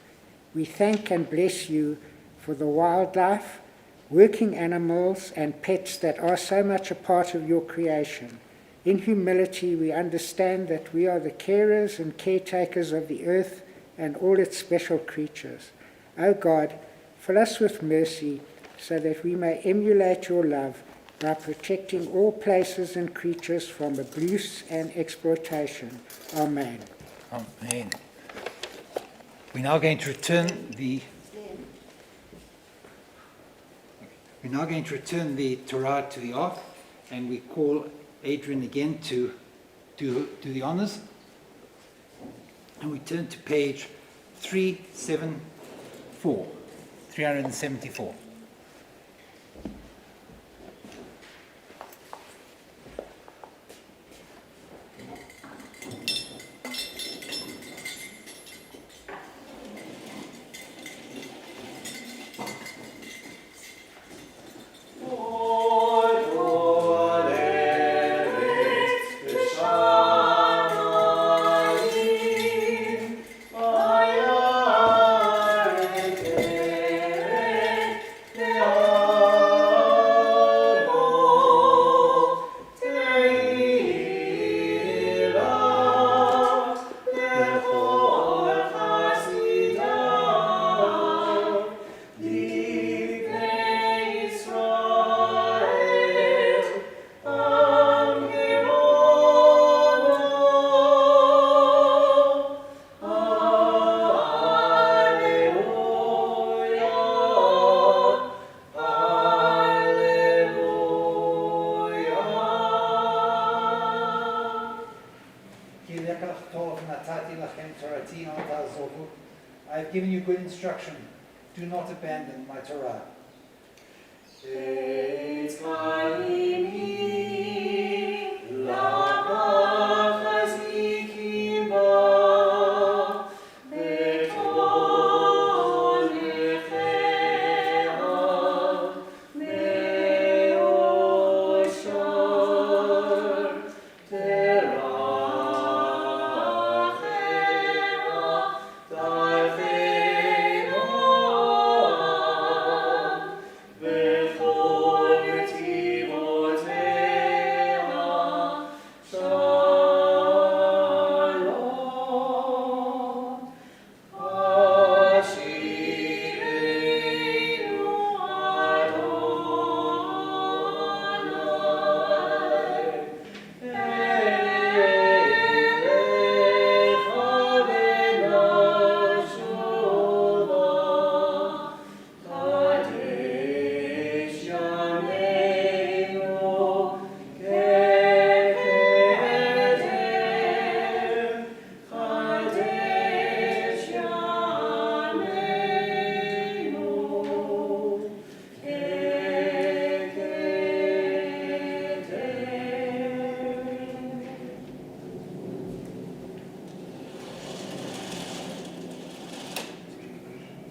We thank and bless you for the wildlife, working animals, and pets that are so much a part of your creation. In humility, we understand that we are the carers and caretakers of the earth and all its special creatures. O God, fill us with mercy so that we may emulate your love by protecting all places and creatures from abuse and exploitation. Amen. Amen. We're now going to return the Torah to the ark, and we call Adrian again to do the honors. And we turn to page 374. Torati Zovu. I have given you good instruction. Do not abandon my Torah.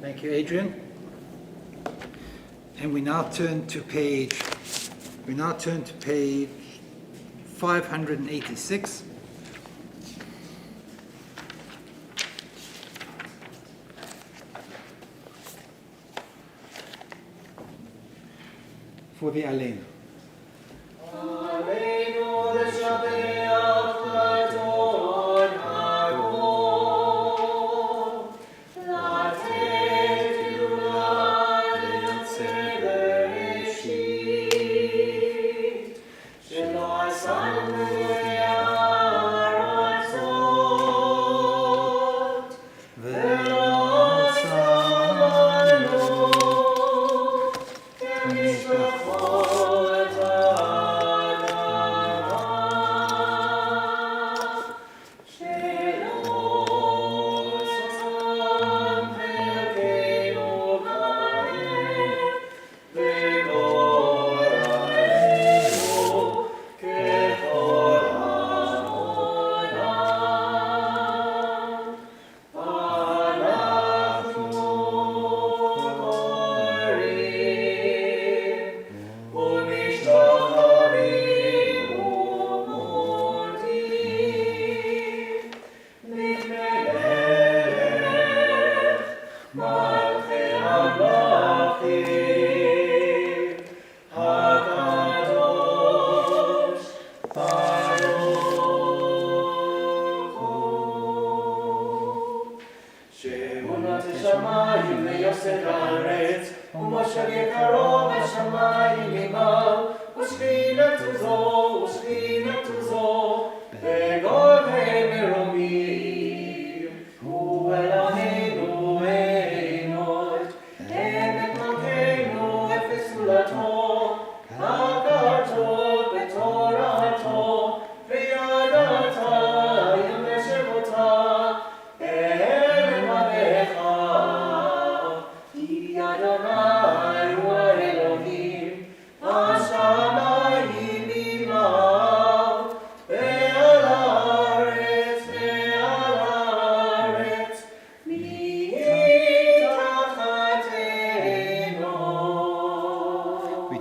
Thank you, Adrian. And we now turn to page 586. For the Aleinu.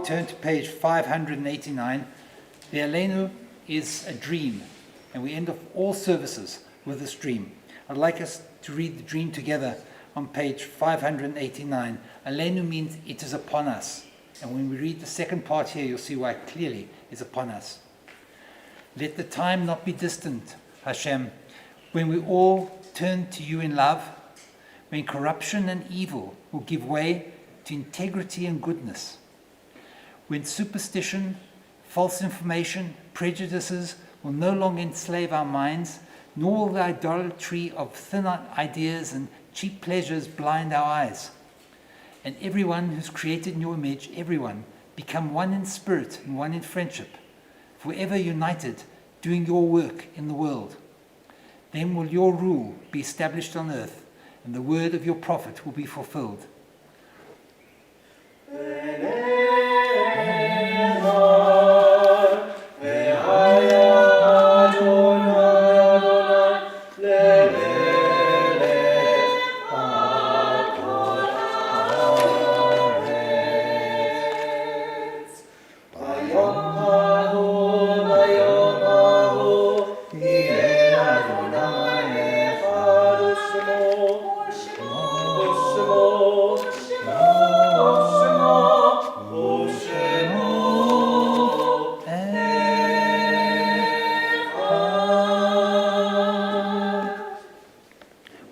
Turn to page 589. The Aleinu is a dream, and we end off all services with this dream. I'd like us to read the dream together on page 589. Aleinu means it is upon us, and when we read the second part here, you'll see why clearly it's upon us. Let the time not be distant, Hashem, when we all turn to you in love, when corruption and evil will give way to integrity and goodness, when superstition, false information, prejudices will no longer enslave our minds, nor will the idolatry of thin ideas and cheap pleasures blind our eyes. And everyone who's created in your image, everyone, become one in spirit and one in friendship, forever united, doing your work in the world. Then will your rule be established on earth, and the word of your prophet will be fulfilled.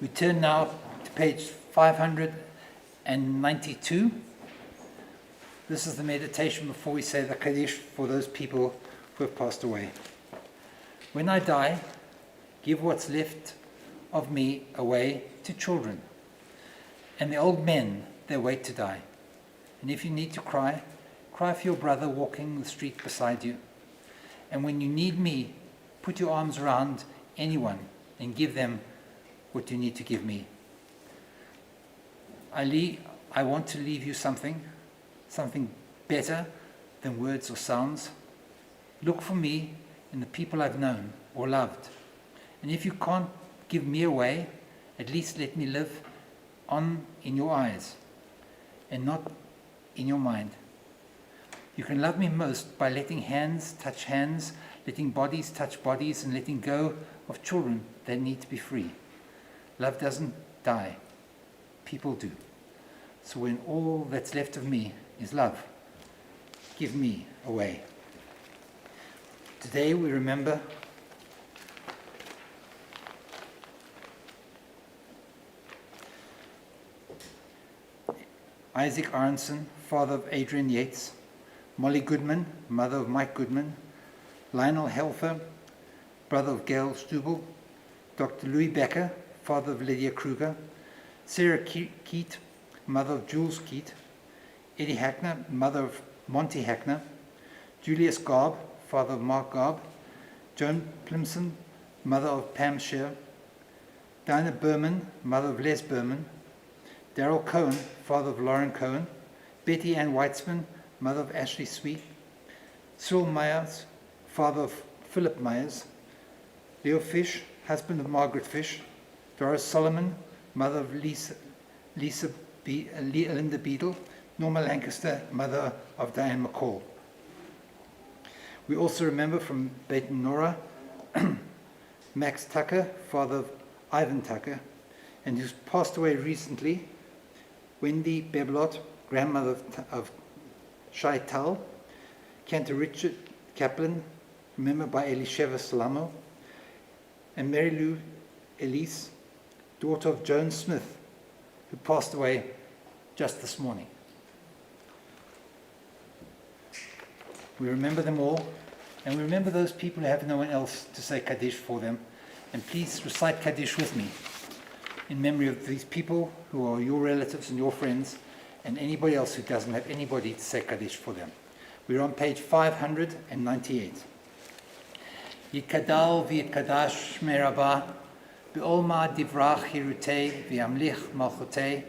We turn now to page 592. This is the meditation before we say the Kaddish for those people who have passed away. When I die, give what's left of me away to children and the old men that wait to die. And if you need to cry, cry for your brother walking the street beside you. And when you need me, put your arms around anyone and give them what you need to give me. I want to leave you something better than words or sounds. Look for me in the people I've known or loved. And if you can't give me away, at least let me live on in your eyes and not in your mind. You can love me most by letting hands touch hands, letting bodies touch bodies, and letting go of children that need to be free. Love doesn't die. People do. So when all that's left of me is love, give me away. Today we remember Isaac Aronson, father of Adrian Yates, Molly Goodman, mother of Mike Goodman, Lionel Helfer, brother of Gail Stubel, Dr. Louis Becker, father of Lydia Kruger, Sarah Keat, mother of Jules Keat, Eddie Hackner, mother of Monty Hackner, Julius Garb, father of Mark Garb, Joan Plimson, mother of Pam Scher, Dinah Berman, mother of Les Berman, Darrell Cohen, father of Lauren Cohen, Betty Ann Weitzman, mother of Ashley Sweet, Cyril Myers, father of Philip Myers, Leo Fish, husband of Margaret Fish, Doris Solomon, mother of Linda Beadle, Norma Lancaster, mother of Diane McCall. We also remember from Beit Nora, Max Tucker, father of Ivan Tucker, and who's passed away recently, Wendy Bebelot, grandmother of Shai Tal, Cantor Richard Kaplan, remembered by Elisheva Salamo, and Mary Lou Elise, daughter of Joan Smith, who passed away just this morning. We remember them all, and we remember those people who have no one else to say Kaddish for them. And please recite Kaddish with me in memory of these people who are your relatives and your friends, and anybody else who doesn't have anybody to say Kaddish for them. We're on page 598. Yikadal v'yitkadash shmei Rabbah, b'olma divrach hirutei v'yamlich malchutei,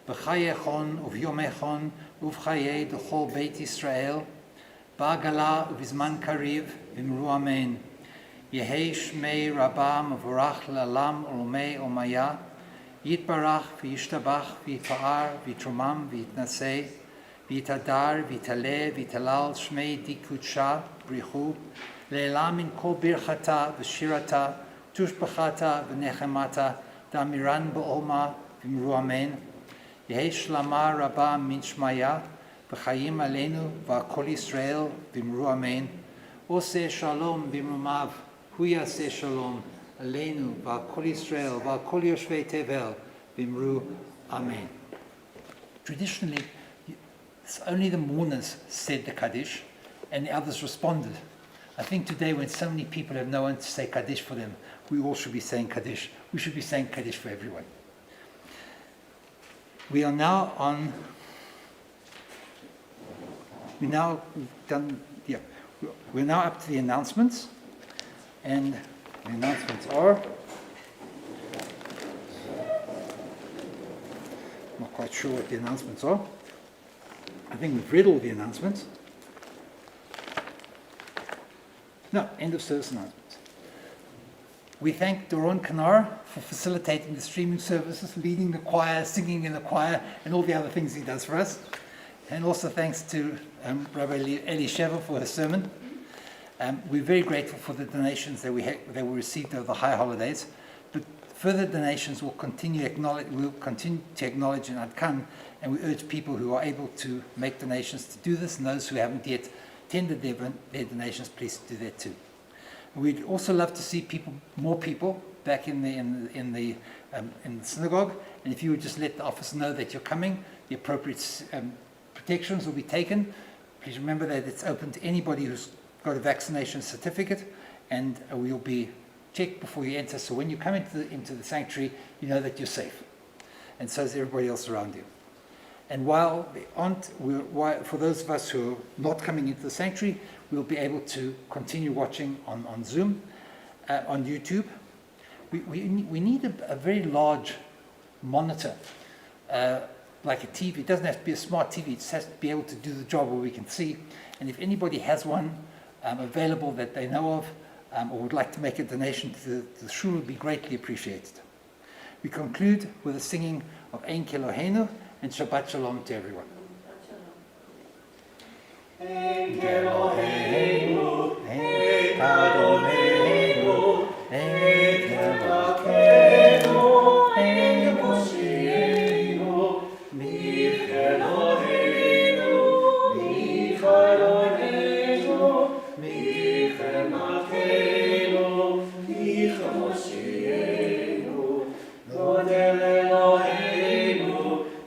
b'chayechon uv'yomechon uv'chayei d'chol Beit Yisrael, ba'agala uv'zman kariv v'imru amen. Yehei shmei Rabbah mevorach la'alam ulmei omaya, yitbarach v'yishtabach v'yitpa'ar v'yitromam v'yitnasei, v'yitadar v'yitaleh v'yitalal shmei dikudsha brichu, le'elam min kol birchata v'shirata, tushbachata v'nechemata, damiran b'olma v'imru amen. Yehei shlama Rabbah min shmaya, v'chayim aleinu v'akol Yisrael v'imru amen. Oseh shalom v'imrumav, hu yaseh shalom aleinu v'akol Yisrael v'akol yoshvei tevel v'imru amen. Traditionally, only the mourners said the Kaddish and the others responded. I think today, when so many people have no one to say Kaddish for them, we all should be saying Kaddish. We should be saying Kaddish for everyone. We are now on. We're now up to the announcements, and the announcements are quite sure what the announcements are. I think we've read all the announcements. No, end of service announcements. We thank Doron Kanar for facilitating the streaming services, leading the choir, singing in the choir, and all the other things he does for us. And also thanks to Rabbi Elisheva for her sermon. We're very grateful for the donations that we received over the high holidays, but further donations will continue to acknowledge in Adkan, and we urge people who are able to make donations to do this, and those who haven't yet tendered their donations, please do that too. We'd also love to see more people back in the synagogue, and if you would just let the office know that you're coming, the appropriate protections will be taken. Please remember that it's open to anybody who's got a vaccination certificate, and we'll be checked before you enter. So when you come into the sanctuary, you know that you're safe, and so is everybody else around you. And while for those of us who are not coming into the sanctuary, we'll be able to continue watching on Zoom, on YouTube. We need a very large monitor, like a TV. It doesn't have to be a smart TV. It just has to be able to do the job where we can see. And if anybody has one available that they know of, or would like to make a donation to the shul, would be greatly appreciated. We conclude with the singing of Ein Keloheinu and Shabbat Shalom to everyone. Ein Keloheinu, Ein Adonenu, Ein Keloheinu, Ein Moshiach, Mi Keloheinu, Mi Adonenu, Mi Keloheinu, Mi Moshiach, Godel Eloheinu,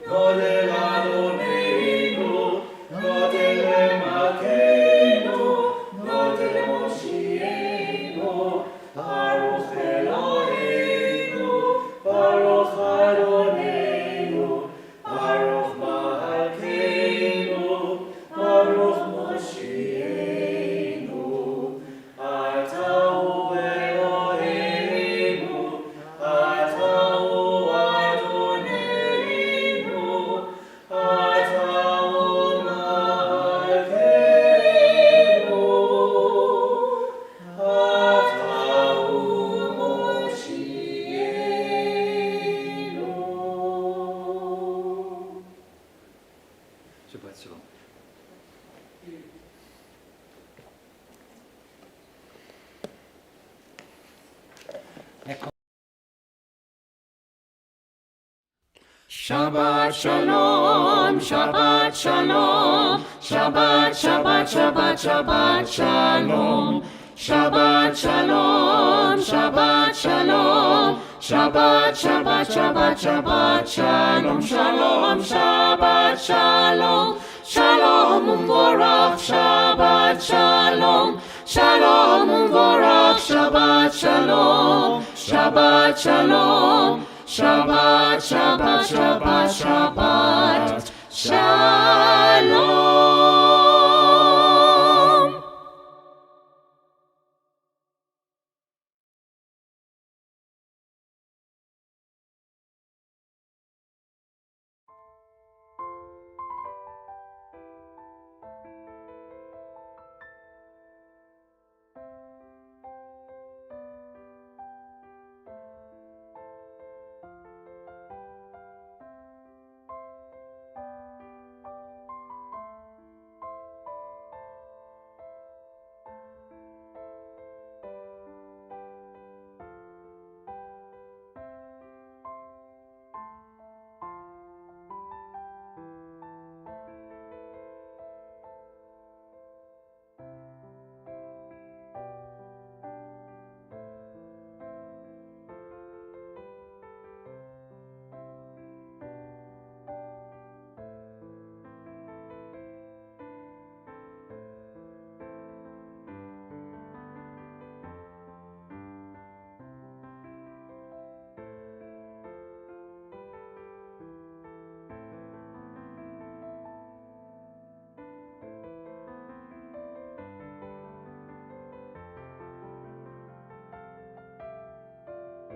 Godel Adonenu, Godel Eloheinu, Godel Moshiach, Baruch Eloheinu, Baruch Adonenu, Baruch Malkeinu, Baruch Moshiach, Atahu Eloheinu, Atahu Adonenu, Atahu Malkeinu, Atahu Moshiach. Shabbat Shalom. Shabbat Shalom, Shabbat Shalom, Shabbat, Shabbat, Shabbat, Shabbat Shalom, Shabbat Shalom, Shabbat Shalom, Shabbat, Shabbat, Shabbat, Shabbat Shalom, Shalom, Shabbat Shalom, Shalom Umvorach, Shabbat Shalom, Shalom Umvorach, Shabbat Shalom, Shabbat Shalom, Shabbat, Shabbat, Shabbat, Shabbat, Shalom.